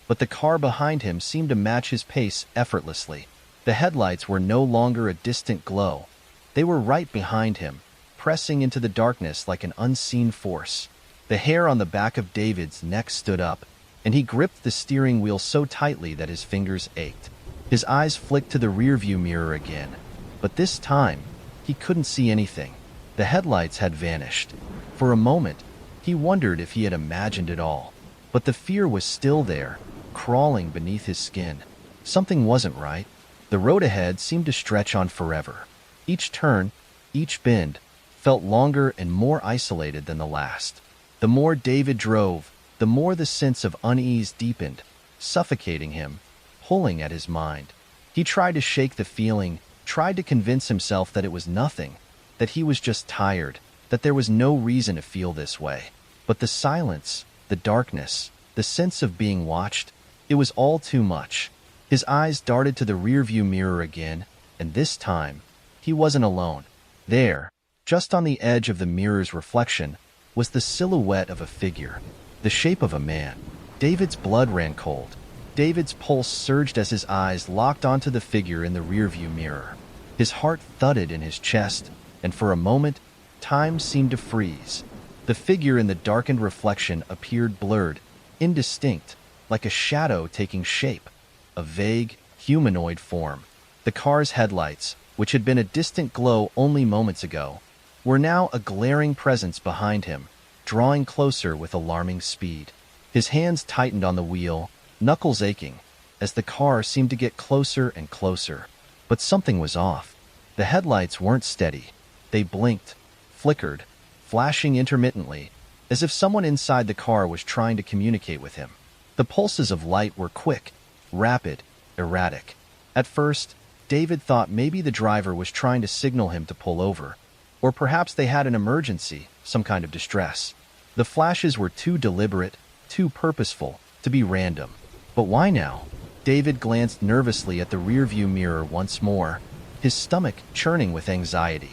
but the car behind him seemed to match his pace effortlessly. The headlights were no longer a distant glow. They were right behind him, pressing into the darkness like an unseen force. The hair on the back of David's neck stood up, and he gripped the steering wheel so tightly that his fingers ached. His eyes flicked to the rearview mirror again, but this time, he couldn't see anything. The headlights had vanished. For a moment, he wondered if he had imagined it all. But the fear was still there, crawling beneath his skin. Something wasn't right. The road ahead seemed to stretch on forever. Each turn, each bend, felt longer and more isolated than the last. The more David drove, the more the sense of unease deepened, suffocating him, pulling at his mind. He tried to shake the feeling, tried to convince himself that it was nothing, that he was just tired, that there was no reason to feel this way. But the silence, the darkness, the sense of being watched, it was all too much. His eyes darted to the rearview mirror again, and this time, he wasn't alone. There, just on the edge of the mirror's reflection, was the silhouette of a figure, the shape of a man. David's blood ran cold. David's pulse surged as his eyes locked onto the figure in the rearview mirror. His heart thudded in his chest, and for a moment, time seemed to freeze. The figure in the darkened reflection appeared blurred, indistinct, like a shadow taking shape, a vague, humanoid form. The car's headlights, which had been a distant glow only moments ago, were now a glaring presence behind him, drawing closer with alarming speed. His hands tightened on the wheel, knuckles aching, as the car seemed to get closer and closer. But something was off. The headlights weren't steady. They blinked, flickered, flashing intermittently, as if someone inside the car was trying to communicate with him. The pulses of light were quick, rapid, erratic. At first, David thought maybe the driver was trying to signal him to pull over, or perhaps they had an emergency, some kind of distress. The flashes were too deliberate, too purposeful, to be random. But why now? David glanced nervously at the rearview mirror once more, his stomach churning with anxiety.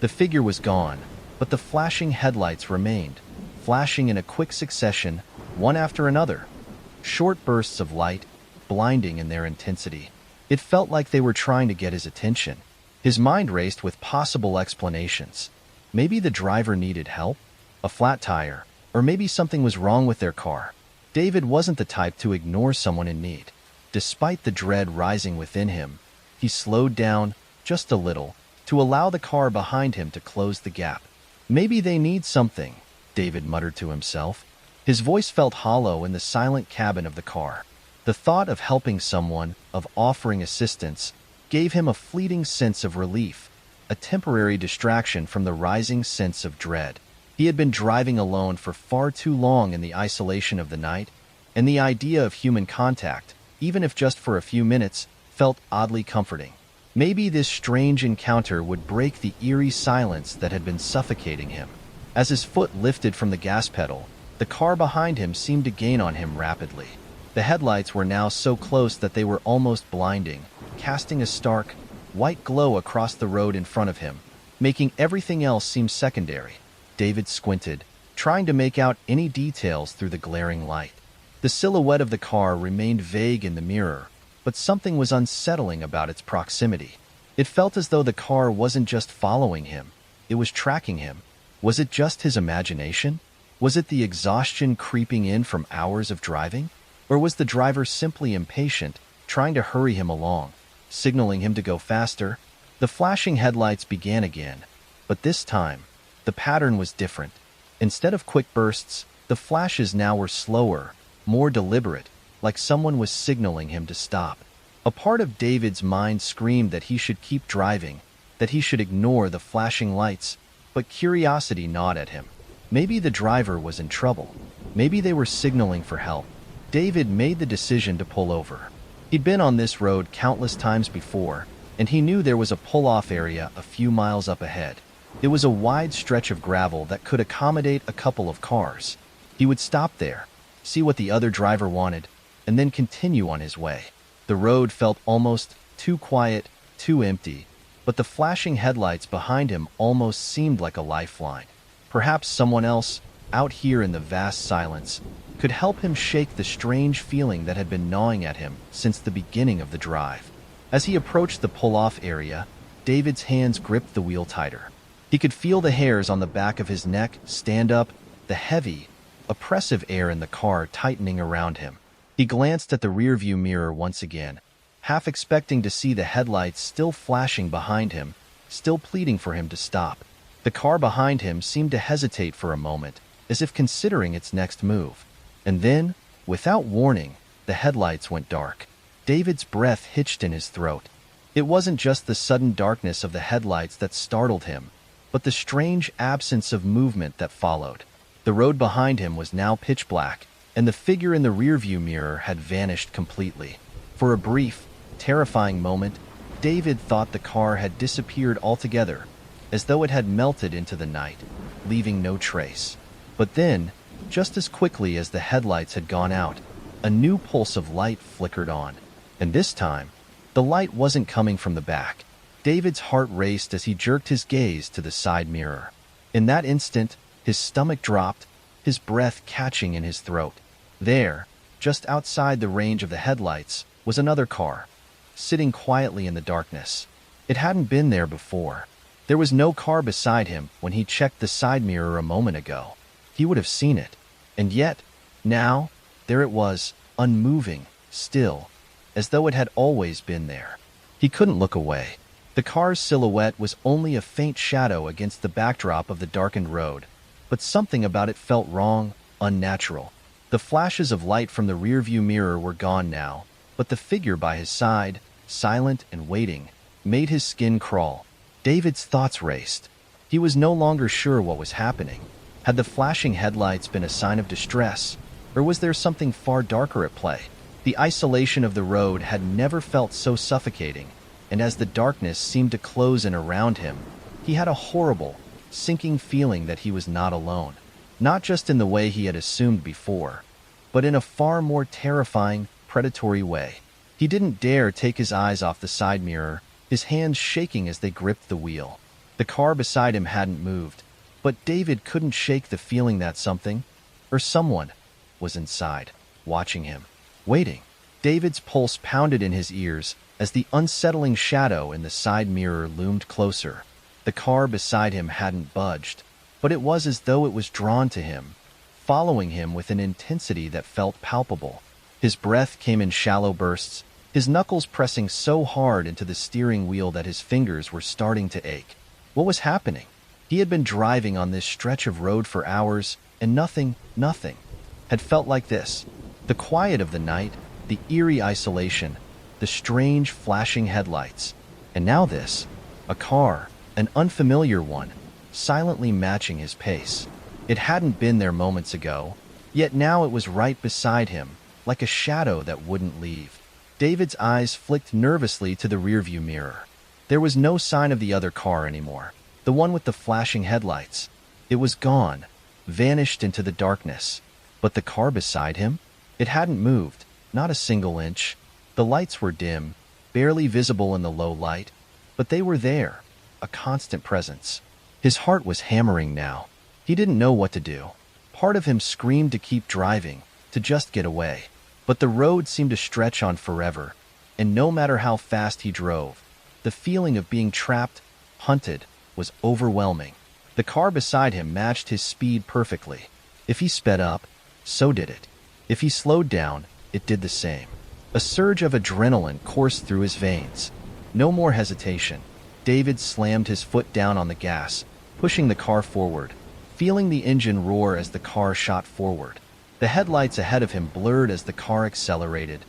The figure was gone, but the flashing headlights remained, flashing in a quick succession, one after another. Short bursts of light, blinding in their intensity. It felt like they were trying to get his attention. His mind raced with possible explanations. Maybe the driver needed help, a flat tire, or maybe something was wrong with their car. David wasn't the type to ignore someone in need. Despite the dread rising within him, he slowed down, just a little, to allow the car behind him to close the gap. Maybe they need something, David muttered to himself. His voice felt hollow in the silent cabin of the car. The thought of helping someone, of offering assistance, gave him a fleeting sense of relief, a temporary distraction from the rising sense of dread. He had been driving alone for far too long in the isolation of the night, and the idea of human contact, even if just for a few minutes, felt oddly comforting. Maybe this strange encounter would break the eerie silence that had been suffocating him. As his foot lifted from the gas pedal, the car behind him seemed to gain on him rapidly. The headlights were now so close that they were almost blinding, casting a stark, white glow across the road in front of him, making everything else seem secondary. David squinted, trying to make out any details through the glaring light. The silhouette of the car remained vague in the mirror, but something was unsettling about its proximity. It felt as though the car wasn't just following him, it was tracking him. Was it just his imagination? Was it the exhaustion creeping in from hours of driving? Or was the driver simply impatient, trying to hurry him along, signaling him to go faster? The flashing headlights began again, but this time, the pattern was different. Instead of quick bursts, the flashes now were slower, more deliberate, like someone was signaling him to stop. A part of David's mind screamed that he should keep driving, that he should ignore the flashing lights, but curiosity gnawed at him. Maybe the driver was in trouble. Maybe they were signaling for help. David made the decision to pull over. He'd been on this road countless times before, and he knew there was a pull-off area a few miles up ahead. It was a wide stretch of gravel that could accommodate a couple of cars. He would stop there, see what the other driver wanted, and then continue on his way. The road felt almost too quiet, too empty, but the flashing headlights behind him almost seemed like a lifeline. Perhaps someone else, out here in the vast silence, could help him shake the strange feeling that had been gnawing at him since the beginning of the drive. As he approached the pull-off area, David's hands gripped the wheel tighter. He could feel the hairs on the back of his neck stand up, the heavy, oppressive air in the car tightening around him. He glanced at the rearview mirror once again, half expecting to see the headlights still flashing behind him, still pleading for him to stop. The car behind him seemed to hesitate for a moment, as if considering its next move. And then, without warning, the headlights went dark. David's breath hitched in his throat. It wasn't just the sudden darkness of the headlights that startled him, but the strange absence of movement that followed. The road behind him was now pitch black, and the figure in the rearview mirror had vanished completely. For a brief, terrifying moment, David thought the car had disappeared altogether, as though it had melted into the night, leaving no trace. But then, just as quickly as the headlights had gone out, a new pulse of light flickered on. And this time, the light wasn't coming from the back. David's heart raced as he jerked his gaze to the side mirror. In that instant, his stomach dropped, his breath catching in his throat. There, just outside the range of the headlights, was another car, sitting quietly in the darkness. It hadn't been there before. There was no car beside him when he checked the side mirror a moment ago. He would have seen it. And yet, now, there it was, unmoving, still, as though it had always been there. He couldn't look away. The car's silhouette was only a faint shadow against the backdrop of the darkened road, but something about it felt wrong, unnatural. The flashes of light from the rearview mirror were gone now, but the figure by his side, silent and waiting, made his skin crawl. David's thoughts raced. He was no longer sure what was happening. Had the flashing headlights been a sign of distress, or was there something far darker at play? The isolation of the road had never felt so suffocating, and as the darkness seemed to close in around him, he had a horrible, sinking feeling that he was not alone. Not just in the way he had assumed before, but in a far more terrifying, predatory way. He didn't dare take his eyes off the side mirror, his hands shaking as they gripped the wheel. The car beside him hadn't moved, but David couldn't shake the feeling that something, or someone, was inside, watching him, waiting. David's pulse pounded in his ears as the unsettling shadow in the side mirror loomed closer. The car beside him hadn't budged, but it was as though it was drawn to him, following him with an intensity that felt palpable. His breath came in shallow bursts, his knuckles pressing so hard into the steering wheel that his fingers were starting to ache. What was happening? He had been driving on this stretch of road for hours, and nothing had felt like this. The quiet of the night, the eerie isolation, the strange flashing headlights. And now this, a car, an unfamiliar one, silently matching his pace. It hadn't been there moments ago, yet now it was right beside him, like a shadow that wouldn't leave. David's eyes flicked nervously to the rearview mirror. There was no sign of the other car anymore, the one with the flashing headlights. It was gone, vanished into the darkness. But the car beside him? It hadn't moved, not a single inch. The lights were dim, barely visible in the low light, but they were there, a constant presence. His heart was hammering now. He didn't know what to do. Part of him screamed to keep driving, to just get away. But the road seemed to stretch on forever, and no matter how fast he drove, the feeling of being trapped, hunted, was overwhelming. The car beside him matched his speed perfectly. If he sped up, so did it. If he slowed down, it did the same. A surge of adrenaline coursed through his veins. No more hesitation. David slammed his foot down on the gas, pushing the car forward, feeling the engine roar as the car shot forward. The headlights ahead of him blurred as the car accelerated,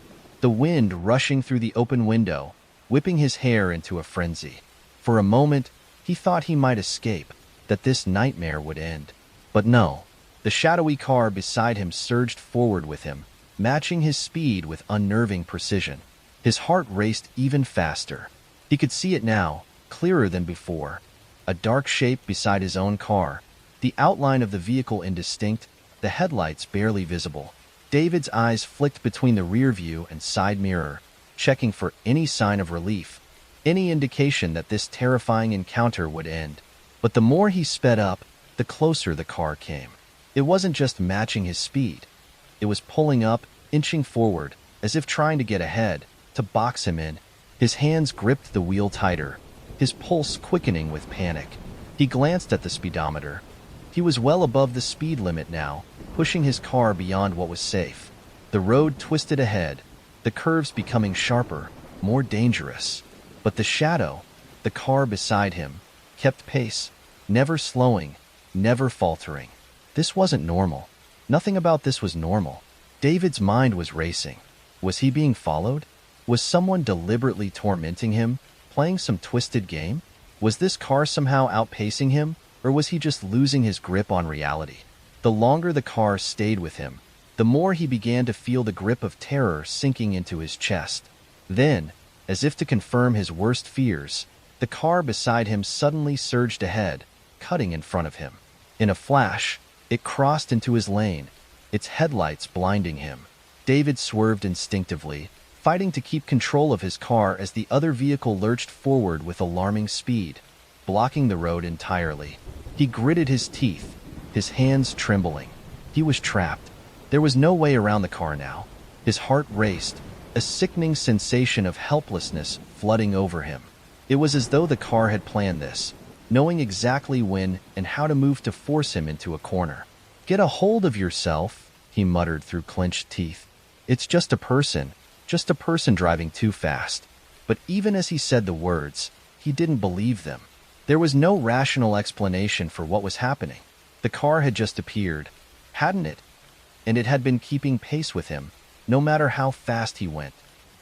the wind rushing through the open window, whipping his hair into a frenzy. For a moment, he thought he might escape, that this nightmare would end. But no. The shadowy car beside him surged forward with him, matching his speed with unnerving precision. His heart raced even faster. He could see it now, clearer than before. A a dark shape beside his own car, the outline of the vehicle indistinct, the headlights barely visible. David's eyes flicked between the rear view and side mirror, checking for any sign of relief, any indication that this terrifying encounter would end. But the more he sped up, the closer the car came. It wasn't just matching his speed. It was pulling up, inching forward, as if trying to get ahead, to box him in. His hands gripped the wheel tighter, his pulse quickening with panic. He glanced at the speedometer. He was well above the speed limit now, pushing his car beyond what was safe. The road twisted ahead, the curves becoming sharper, more dangerous. But the shadow, the car beside him, kept pace, never slowing, never faltering. This wasn't normal. Nothing about this was normal. David's mind was racing. Was he being followed? Was someone deliberately tormenting him, playing some twisted game? Was this car somehow outpacing him, or was he just losing his grip on reality? The longer the car stayed with him, the more he began to feel the grip of terror sinking into his chest. Then, as if to confirm his worst fears, the car beside him suddenly surged ahead, cutting in front of him. In a flash, it crossed into his lane, its headlights blinding him. David swerved instinctively, fighting to keep control of his car as the other vehicle lurched forward with alarming speed, blocking the road entirely. He gritted his teeth, his hands trembling. He was trapped. There was no way around the car now. His heart raced, a sickening sensation of helplessness flooding over him. It was as though the car had planned this, knowing exactly when and how to move to force him into a corner. "Get a hold of yourself," he muttered through clenched teeth. "It's just a person driving too fast." But even as he said the words, he didn't believe them. There was no rational explanation for what was happening. The car had just appeared, hadn't it? And it had been keeping pace with him, no matter how fast he went.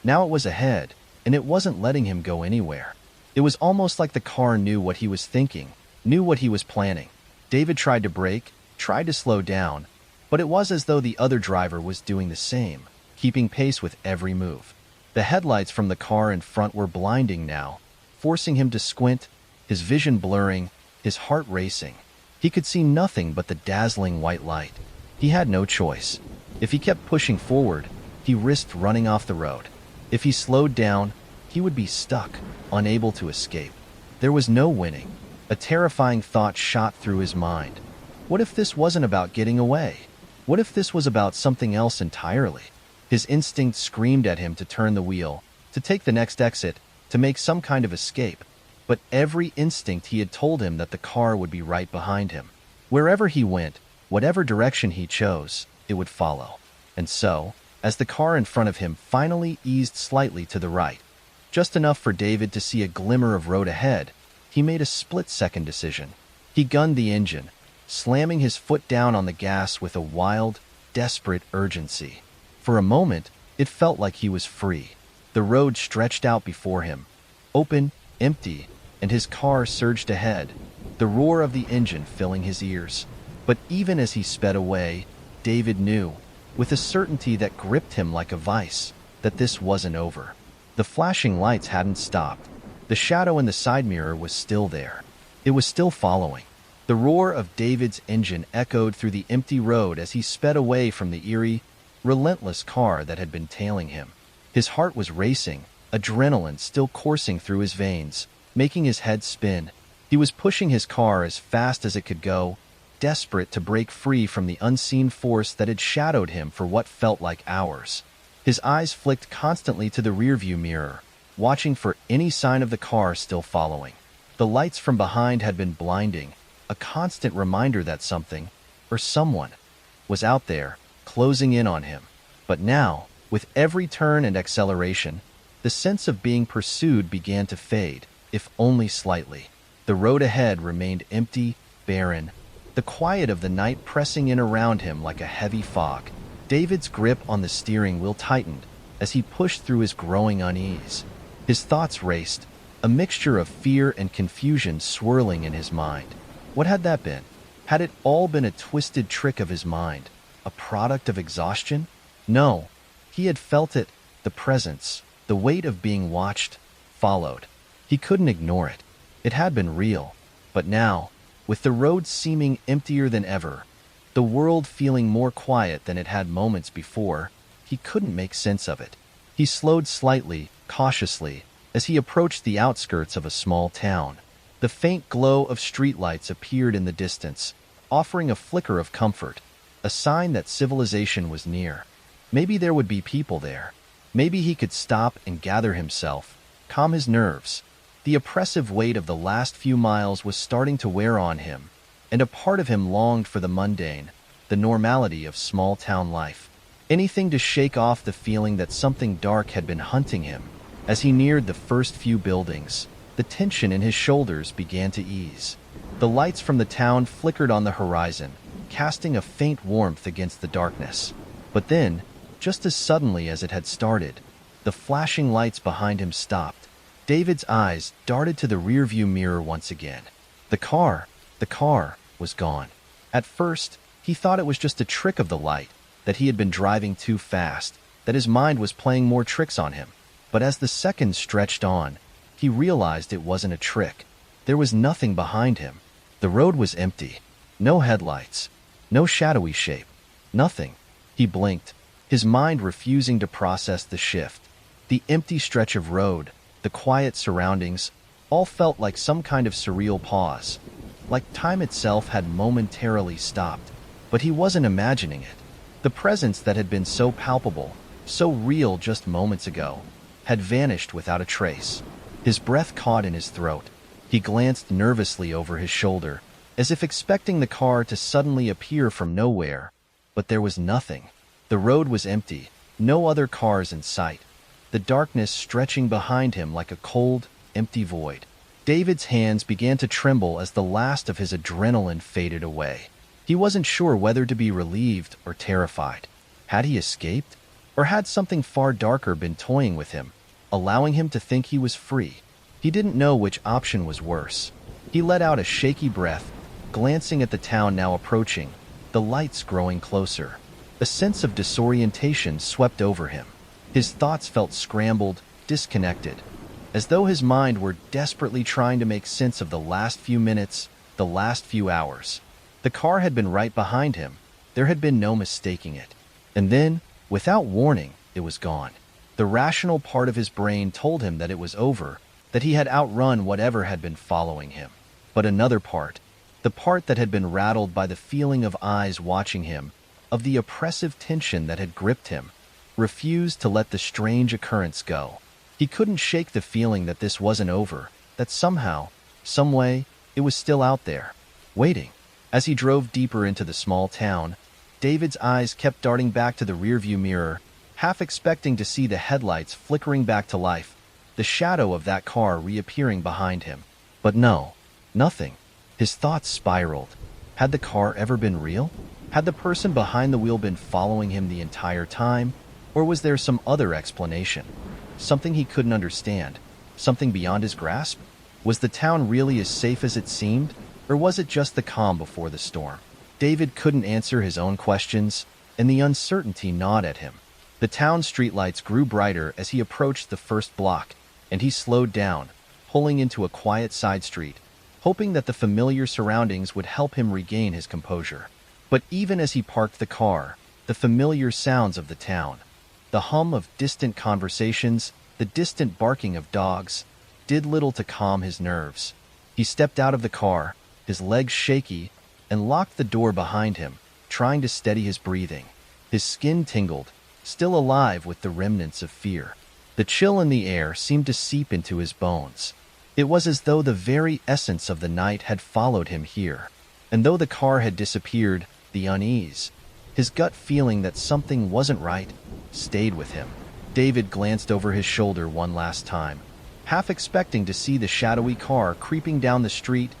Now it was ahead, and it wasn't letting him go anywhere. It was almost like the car knew what he was thinking, knew what he was planning. David tried to brake, tried to slow down, but it was as though the other driver was doing the same, keeping pace with every move. The headlights from the car in front were blinding now, forcing him to squint, his vision blurring, his heart racing. He could see nothing but the dazzling white light. He had no choice. If he kept pushing forward, he risked running off the road. If he slowed down, he would be stuck, unable to escape. There was no winning. A terrifying thought shot through his mind. What if this wasn't about getting away? What if this was about something else entirely? His instinct screamed at him to turn the wheel, to take the next exit, to make some kind of escape. But every instinct he had told him that the car would be right behind him. Wherever he went, whatever direction he chose, it would follow. And so, as the car in front of him finally eased slightly to the right, just enough for David to see a glimmer of road ahead, he made a split-second decision. He gunned the engine, slamming his foot down on the gas with a wild, desperate urgency. For a moment, it felt like he was free. The road stretched out before him, open, empty, and his car surged ahead, the roar of the engine filling his ears. But even as he sped away, David knew, with a certainty that gripped him like a vice, that this wasn't over. The flashing lights hadn't stopped. The shadow in the side mirror was still there. It was still following. The roar of David's engine echoed through the empty road as he sped away from the eerie, relentless car that had been tailing him. His heart was racing, adrenaline still coursing through his veins, making his head spin. He was pushing his car as fast as it could go, desperate to break free from the unseen force that had shadowed him for what felt like hours. His eyes flicked constantly to the rearview mirror, watching for any sign of the car still following. The lights from behind had been blinding, a constant reminder that something, or someone, was out there, closing in on him. But now, with every turn and acceleration, the sense of being pursued began to fade, if only slightly. The road ahead remained empty, barren, the quiet of the night pressing in around him like a heavy fog. David's grip on the steering wheel tightened as he pushed through his growing unease. His thoughts raced, a mixture of fear and confusion swirling in his mind. What had that been? Had it all been a twisted trick of his mind, a product of exhaustion? No, he had felt it, the presence, the weight of being watched, followed. He couldn't ignore it. It had been real. But now, with the road seeming emptier than ever, the world feeling more quiet than it had moments before, he couldn't make sense of it. He slowed slightly, cautiously, as he approached the outskirts of a small town. The faint glow of streetlights appeared in the distance, offering a flicker of comfort, a sign that civilization was near. Maybe there would be people there. Maybe he could stop and gather himself, calm his nerves. The oppressive weight of the last few miles was starting to wear on him, and a part of him longed for the mundane, the normality of small-town life. Anything to shake off the feeling that something dark had been hunting him. As he neared the first few buildings, the tension in his shoulders began to ease. The lights from the town flickered on the horizon, casting a faint warmth against the darkness. But then, just as suddenly as it had started, the flashing lights behind him stopped. David's eyes darted to the rearview mirror once again. The car was gone. At first, he thought it was just a trick of the light, that he had been driving too fast, that his mind was playing more tricks on him. But as the seconds stretched on, he realized it wasn't a trick. There was nothing behind him. The road was empty. No headlights. No shadowy shape. Nothing. He blinked, his mind refusing to process the shift. The empty stretch of road, the quiet surroundings, all felt like some kind of surreal pause. Like time itself had momentarily stopped. But he wasn't imagining it. The presence that had been so palpable, so real just moments ago, had vanished without a trace. His breath caught in his throat. He glanced nervously over his shoulder, as if expecting the car to suddenly appear from nowhere. But there was nothing. The road was empty, no other cars in sight. The darkness stretching behind him like a cold, empty void. David's hands began to tremble as the last of his adrenaline faded away. He wasn't sure whether to be relieved or terrified. Had he escaped? Or had something far darker been toying with him, allowing him to think he was free? He didn't know which option was worse. He let out a shaky breath, glancing at the town now approaching, the lights growing closer. A sense of disorientation swept over him. His thoughts felt scrambled, disconnected, as though his mind were desperately trying to make sense of the last few minutes, the last few hours. The car had been right behind him. There had been no mistaking it. And then, without warning, it was gone. The rational part of his brain told him that it was over, that he had outrun whatever had been following him. But another part, the part that had been rattled by the feeling of eyes watching him, of the oppressive tension that had gripped him, refused to let the strange occurrence go. He couldn't shake the feeling that this wasn't over, that somehow, some way, it was still out there, waiting. As he drove deeper into the small town, David's eyes kept darting back to the rearview mirror, half expecting to see the headlights flickering back to life, the shadow of that car reappearing behind him. But no, nothing. His thoughts spiraled. Had the car ever been real? Had the person behind the wheel been following him the entire time? Or was there some other explanation? Something he couldn't understand? Something beyond his grasp? Was the town really as safe as it seemed? Or was it just the calm before the storm? David couldn't answer his own questions, and the uncertainty gnawed at him. The town streetlights grew brighter as he approached the first block, and he slowed down, pulling into a quiet side street, hoping that the familiar surroundings would help him regain his composure. But even as he parked the car, the familiar sounds of the town, the hum of distant conversations, the distant barking of dogs, did little to calm his nerves. He stepped out of the car, his legs shaky, and locked the door behind him, trying to steady his breathing. His skin tingled, still alive with the remnants of fear. The chill in the air seemed to seep into his bones. It was as though the very essence of the night had followed him here. And though the car had disappeared, the unease, his gut feeling that something wasn't right, stayed with him. David glanced over his shoulder one last time, half expecting to see the shadowy car creeping down the street,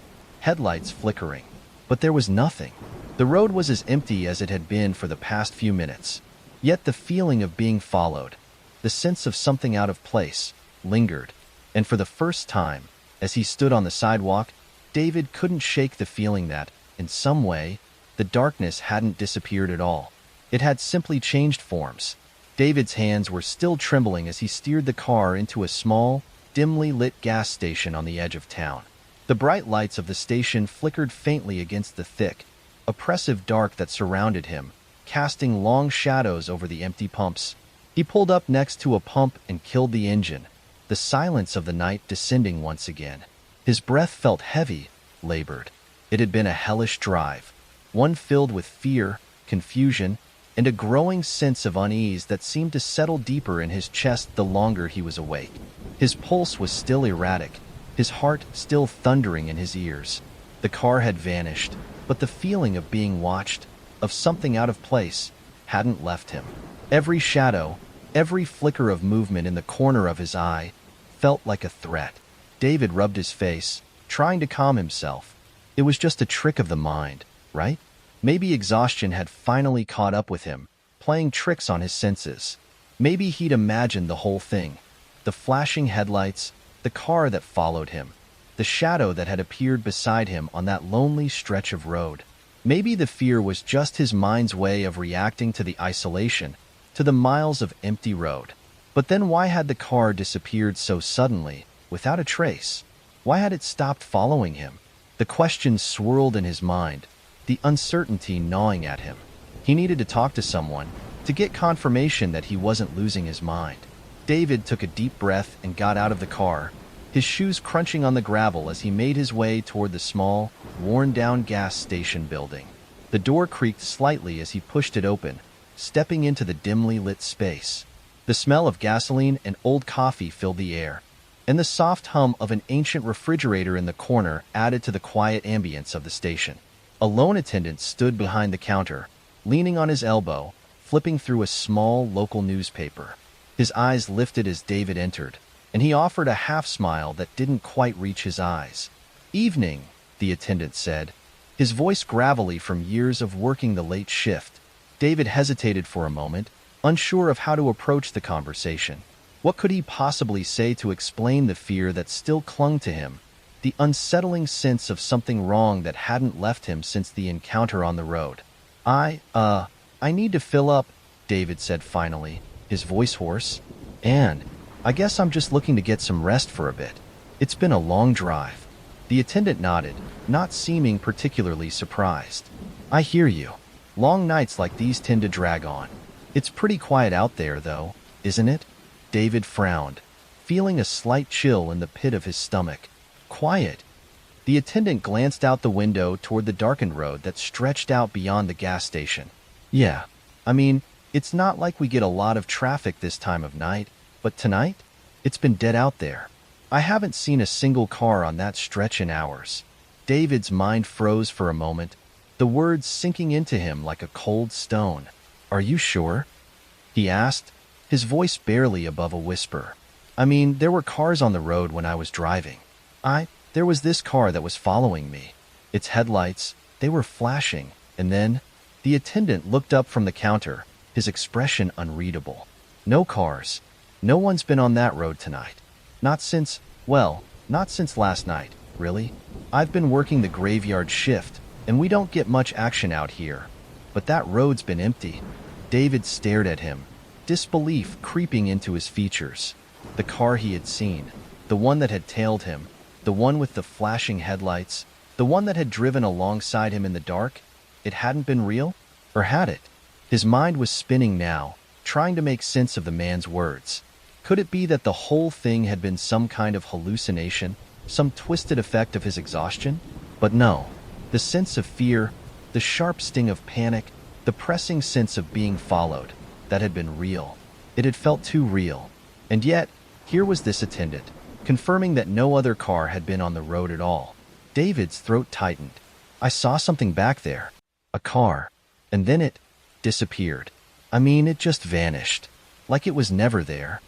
headlights flickering. But there was nothing. The road was as empty as it had been for the past few minutes. Yet the feeling of being followed, the sense of something out of place, lingered. And for the first time, as he stood on the sidewalk, David couldn't shake the feeling that, in some way, the darkness hadn't disappeared at all. It had simply changed forms. David's hands were still trembling as he steered the car into a small, dimly lit gas station on the edge of town. The bright lights of the station flickered faintly against the thick, oppressive dark that surrounded him, casting long shadows over the empty pumps. He pulled up next to a pump and killed the engine, the silence of the night descending once again. His breath felt heavy, labored. It had been a hellish drive, one filled with fear, confusion, and a growing sense of unease that seemed to settle deeper in his chest the longer he was awake. His pulse was still erratic, his heart still thundering in his ears. The car had vanished, but the feeling of being watched, of something out of place, hadn't left him. Every shadow, every flicker of movement in the corner of his eye, felt like a threat. David rubbed his face, trying to calm himself. It was just a trick of the mind, right? Maybe exhaustion had finally caught up with him, playing tricks on his senses. Maybe he'd imagined the whole thing. The flashing headlights, the car that followed him, the shadow that had appeared beside him on that lonely stretch of road. Maybe the fear was just his mind's way of reacting to the isolation, to the miles of empty road. But then why had the car disappeared so suddenly, without a trace? Why had it stopped following him? The questions swirled in his mind, the uncertainty gnawing at him. He needed to talk to someone, to get confirmation that he wasn't losing his mind. David took a deep breath and got out of the car, his shoes crunching on the gravel as he made his way toward the small, worn-down gas station building. The door creaked slightly as he pushed it open, stepping into the dimly lit space. The smell of gasoline and old coffee filled the air, and the soft hum of an ancient refrigerator in the corner added to the quiet ambience of the station. A loan attendant stood behind the counter, leaning on his elbow, flipping through a small local newspaper. His eyes lifted as David entered, and he offered a half-smile that didn't quite reach his eyes. "Evening," the attendant said, his voice gravelly from years of working the late shift. David hesitated for a moment, unsure of how to approach the conversation. What could he possibly say to explain the fear that still clung to him, the unsettling sense of something wrong that hadn't left him since the encounter on the road? I need to fill up," David said finally, his voice hoarse. "And I guess I'm just looking to get some rest for a bit. It's been a long drive." The attendant nodded, not seeming particularly surprised. "I hear you. Long nights like these tend to drag on. It's pretty quiet out there, though, isn't it?" David frowned, feeling a slight chill in the pit of his stomach. "Quiet?" The attendant glanced out the window toward the darkened road that stretched out beyond the gas station. "Yeah, I mean, it's not like we get a lot of traffic this time of night, but tonight, it's been dead out there. I haven't seen a single car on that stretch in hours." David's mind froze for a moment, the words sinking into him like a cold stone. "Are you sure?" he asked, his voice barely above a whisper. "I mean, there were cars on the road when I was driving. There was this car that was following me. Its headlights, they were flashing, and then..." The attendant looked up from the counter, his expression unreadable. "No cars. No one's been on that road tonight. Not since last night, really. I've been working the graveyard shift, and we don't get much action out here. But that road's been empty." David stared at him, disbelief creeping into his features. The car he had seen, the one that had tailed him, the one with the flashing headlights, the one that had driven alongside him in the dark, it hadn't been real? Or had it? His mind was spinning now, trying to make sense of the man's words. Could it be that the whole thing had been some kind of hallucination, some twisted effect of his exhaustion? But no. The sense of fear, the sharp sting of panic, the pressing sense of being followed, that had been real. It had felt too real. And yet, here was this attendant, confirming that no other car had been on the road at all. David's throat tightened. "I saw something back there. A car. And then it disappeared. I mean, it just vanished. Like it was never there."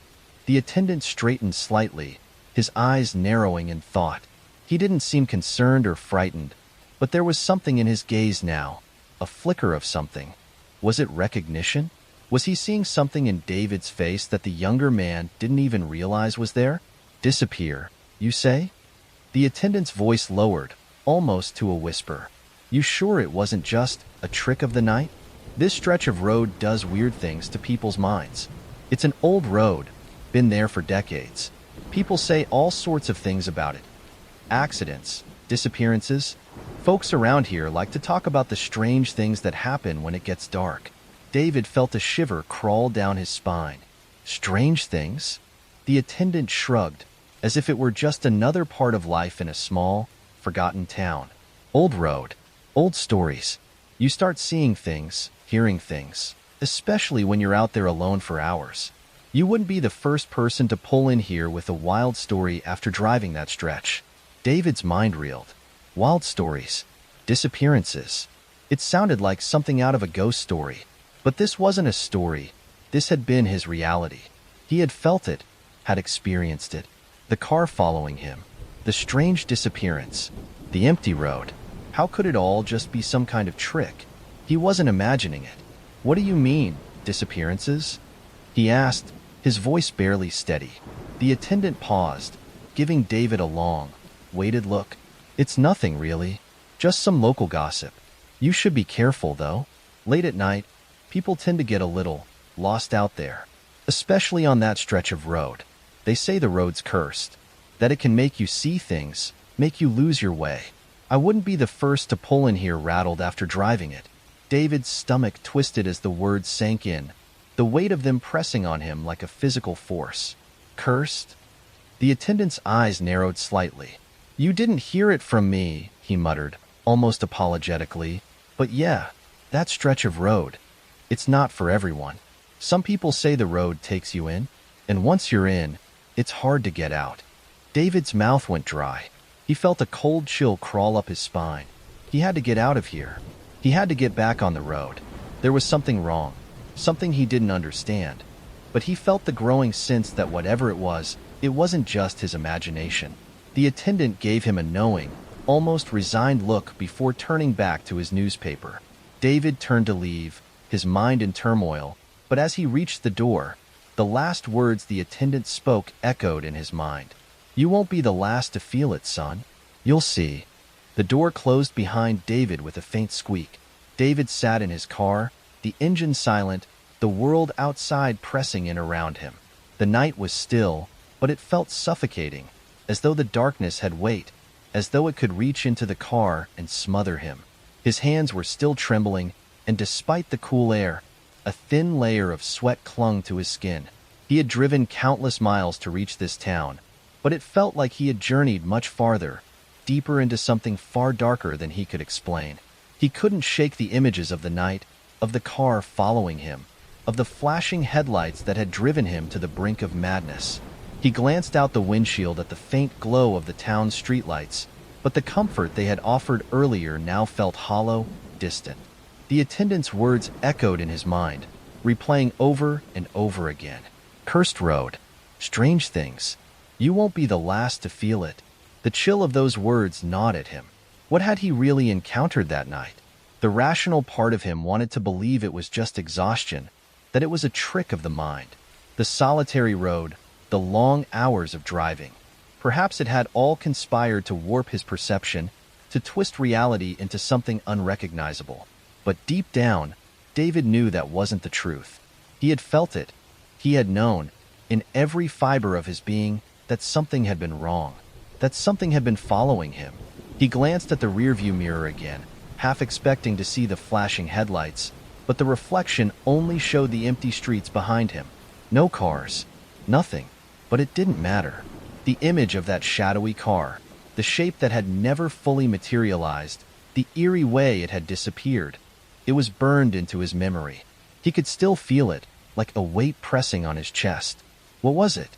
The attendant straightened slightly, his eyes narrowing in thought. He didn't seem concerned or frightened, but there was something in his gaze now, a flicker of something. Was it recognition? Was he seeing something in David's face that the younger man didn't even realize was there? "Disappear, you say?" The attendant's voice lowered, almost to a whisper. "You sure it wasn't just a trick of the night? This stretch of road does weird things to people's minds. It's an old road, been there for decades. People say all sorts of things about it. Accidents, Disappearances? Folks around here like to talk about the strange things that happen when it gets dark. David felt a shiver crawl down his spine. Strange things? The attendant shrugged, as if it were just another part of life in a small, forgotten town. Old road. Old stories. You start seeing things, hearing things, especially when you're out there alone for hours. You wouldn't be the first person to pull in here with a wild story after driving that stretch. David's mind reeled. Wild stories. Disappearances. It sounded like something out of a ghost story. But this wasn't a story. This had been his reality. He had felt it, had experienced it. The car following him. The strange disappearance. The empty road. How could it all just be some kind of trick? He wasn't imagining it. What do you mean, disappearances? He asked, his voice barely steady. The attendant paused, giving David a long, weighted look. It's nothing, really. Just some local gossip. You should be careful, though. Late at night, people tend to get a little lost out there, especially on that stretch of road. They say the road's cursed, that it can make you see things, make you lose your way. I wouldn't be the first to pull in here rattled after driving it. David's stomach twisted as the words sank in, the weight of them pressing on him like a physical force. Cursed? The attendant's eyes narrowed slightly. You didn't hear it from me, he muttered, almost apologetically. But yeah, that stretch of road. It's not for everyone. Some people say the road takes you in, and once you're in, it's hard to get out. David's mouth went dry. He felt a cold chill crawl up his spine. He had to get out of here. He had to get back on the road. There was something wrong, something he didn't understand. But he felt the growing sense that whatever it wasn't just his imagination. The attendant gave him a knowing, almost resigned look before turning back to his newspaper. David turned to leave, his mind in turmoil, but as he reached the door, the last words the attendant spoke echoed in his mind. You won't be the last to feel it, son. You'll see. The door closed behind David with a faint squeak. David sat in his car, the engine silent, the world outside pressing in around him. The night was still, but it felt suffocating, as though the darkness had weight, as though it could reach into the car and smother him. His hands were still trembling, and despite the cool air, a thin layer of sweat clung to his skin. He had driven countless miles to reach this town, but it felt like he had journeyed much farther, deeper into something far darker than he could explain. He couldn't shake the images of the night, of the car following him, of the flashing headlights that had driven him to the brink of madness. He glanced out the windshield at the faint glow of the town's streetlights, but the comfort they had offered earlier now felt hollow, distant. The attendant's words echoed in his mind, replaying over and over again. Cursed road. Strange things. You won't be the last to feel it. The chill of those words gnawed at him. What had he really encountered that night? The rational part of him wanted to believe it was just exhaustion, that it was a trick of the mind. The solitary road, the long hours of driving. Perhaps it had all conspired to warp his perception, to twist reality into something unrecognizable. But deep down, David knew that wasn't the truth. He had felt it. He had known, in every fiber of his being, that something had been wrong, that something had been following him. He glanced at the rearview mirror again, half expecting to see the flashing headlights, but the reflection only showed the empty streets behind him. No cars, nothing, but it didn't matter. The image of that shadowy car, the shape that had never fully materialized, the eerie way it had disappeared, it was burned into his memory. He could still feel it, like a weight pressing on his chest. What was it?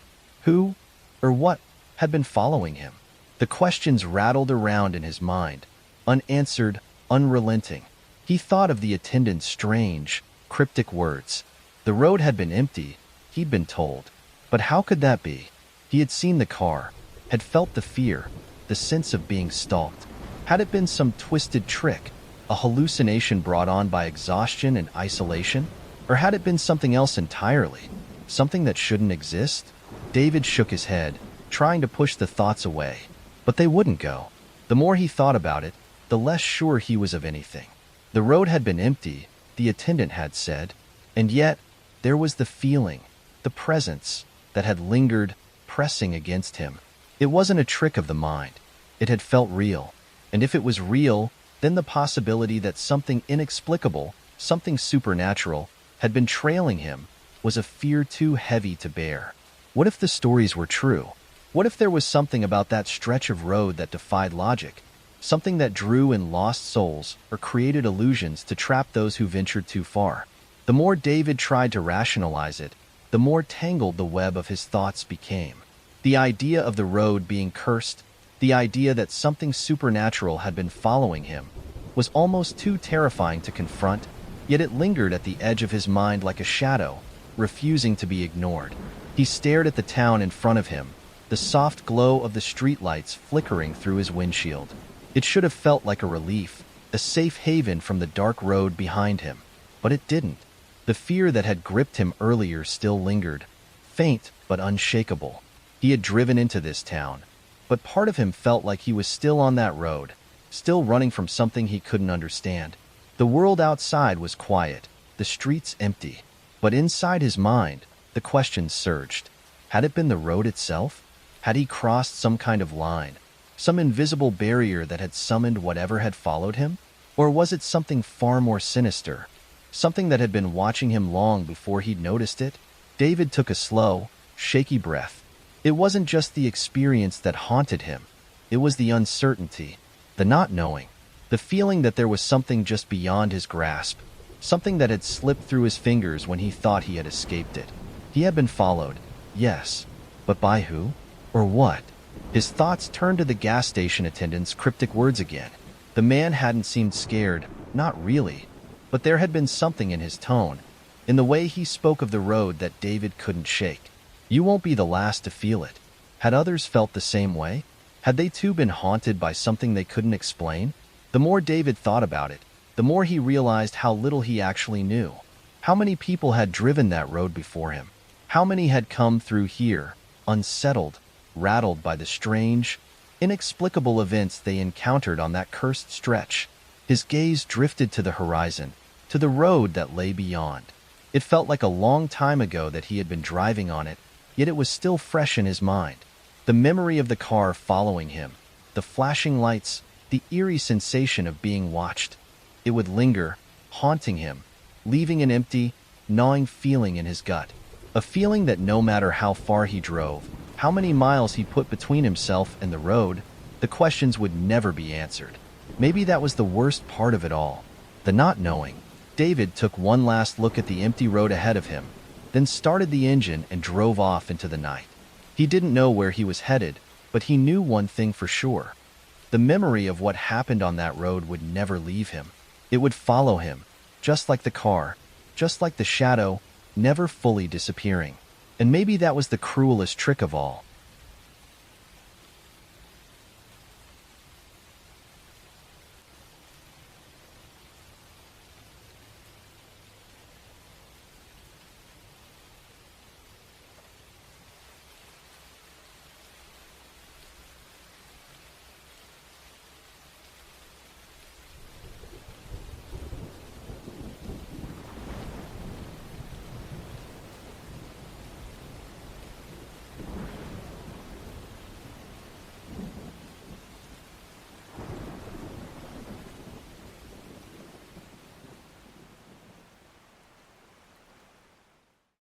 Who, or what, had been following him? The questions rattled around in his mind, unanswered, unrelenting. He thought of the attendant's strange, cryptic words. The road had been empty, he'd been told. But how could that be? He had seen the car, had felt the fear, the sense of being stalked. Had it been some twisted trick, a hallucination brought on by exhaustion and isolation? Or had it been something else entirely? Something that shouldn't exist? David shook his head, trying to push the thoughts away. But they wouldn't go. The more he thought about it, the less sure he was of anything. The road had been empty, the attendant had said, and yet there was the feeling, the presence, that had lingered, pressing against him. It wasn't a trick of the mind. It had felt real. And if it was real, then the possibility that something inexplicable, something supernatural, had been trailing him was a fear too heavy to bear. What if the stories were true? What if there was something about that stretch of road that defied logic? Something that drew in lost souls or created illusions to trap those who ventured too far? The more David tried to rationalize it, the more tangled the web of his thoughts became. The idea of the road being cursed, the idea that something supernatural had been following him, was almost too terrifying to confront, yet it lingered at the edge of his mind like a shadow, refusing to be ignored. He stared at the town in front of him, the soft glow of the streetlights flickering through his windshield. It should have felt like a relief, a safe haven from the dark road behind him, but it didn't. The fear that had gripped him earlier still lingered, faint but unshakable. He had driven into this town, but part of him felt like he was still on that road, still running from something he couldn't understand. The world outside was quiet, the streets empty, but inside his mind, the questions surged. Had it been the road itself? Had he crossed some kind of line, some invisible barrier that had summoned whatever had followed him? Or was it something far more sinister, something that had been watching him long before he'd noticed it? David took a slow, shaky breath. It wasn't just the experience that haunted him. It was the uncertainty, the not knowing, the feeling that there was something just beyond his grasp, something that had slipped through his fingers when he thought he had escaped it. He had been followed, yes, but by who? Or what? His thoughts turned to the gas station attendant's cryptic words again. The man hadn't seemed scared, not really, but there had been something in his tone, in the way he spoke of the road that David couldn't shake. You won't be the last to feel it. Had others felt the same way? Had they too been haunted by something they couldn't explain? The more David thought about it, the more he realized how little he actually knew. How many people had driven that road before him? How many had come through here, unsettled, rattled by the strange, inexplicable events they encountered on that cursed stretch? His gaze drifted to the horizon, to the road that lay beyond. It felt like a long time ago that he had been driving on it, yet it was still fresh in his mind. The memory of the car following him, the flashing lights, the eerie sensation of being watched. It would linger, haunting him, leaving an empty, gnawing feeling in his gut. A feeling that no matter how far he drove, how many miles he put between himself and the road, the questions would never be answered. Maybe that was the worst part of it all, the not knowing. David took one last look at the empty road ahead of him, then started the engine and drove off into the night. He didn't know where he was headed, but he knew one thing for sure. The memory of what happened on that road would never leave him. It would follow him, just like the car, just like the shadow, never fully disappearing. And maybe that was the cruelest trick of all.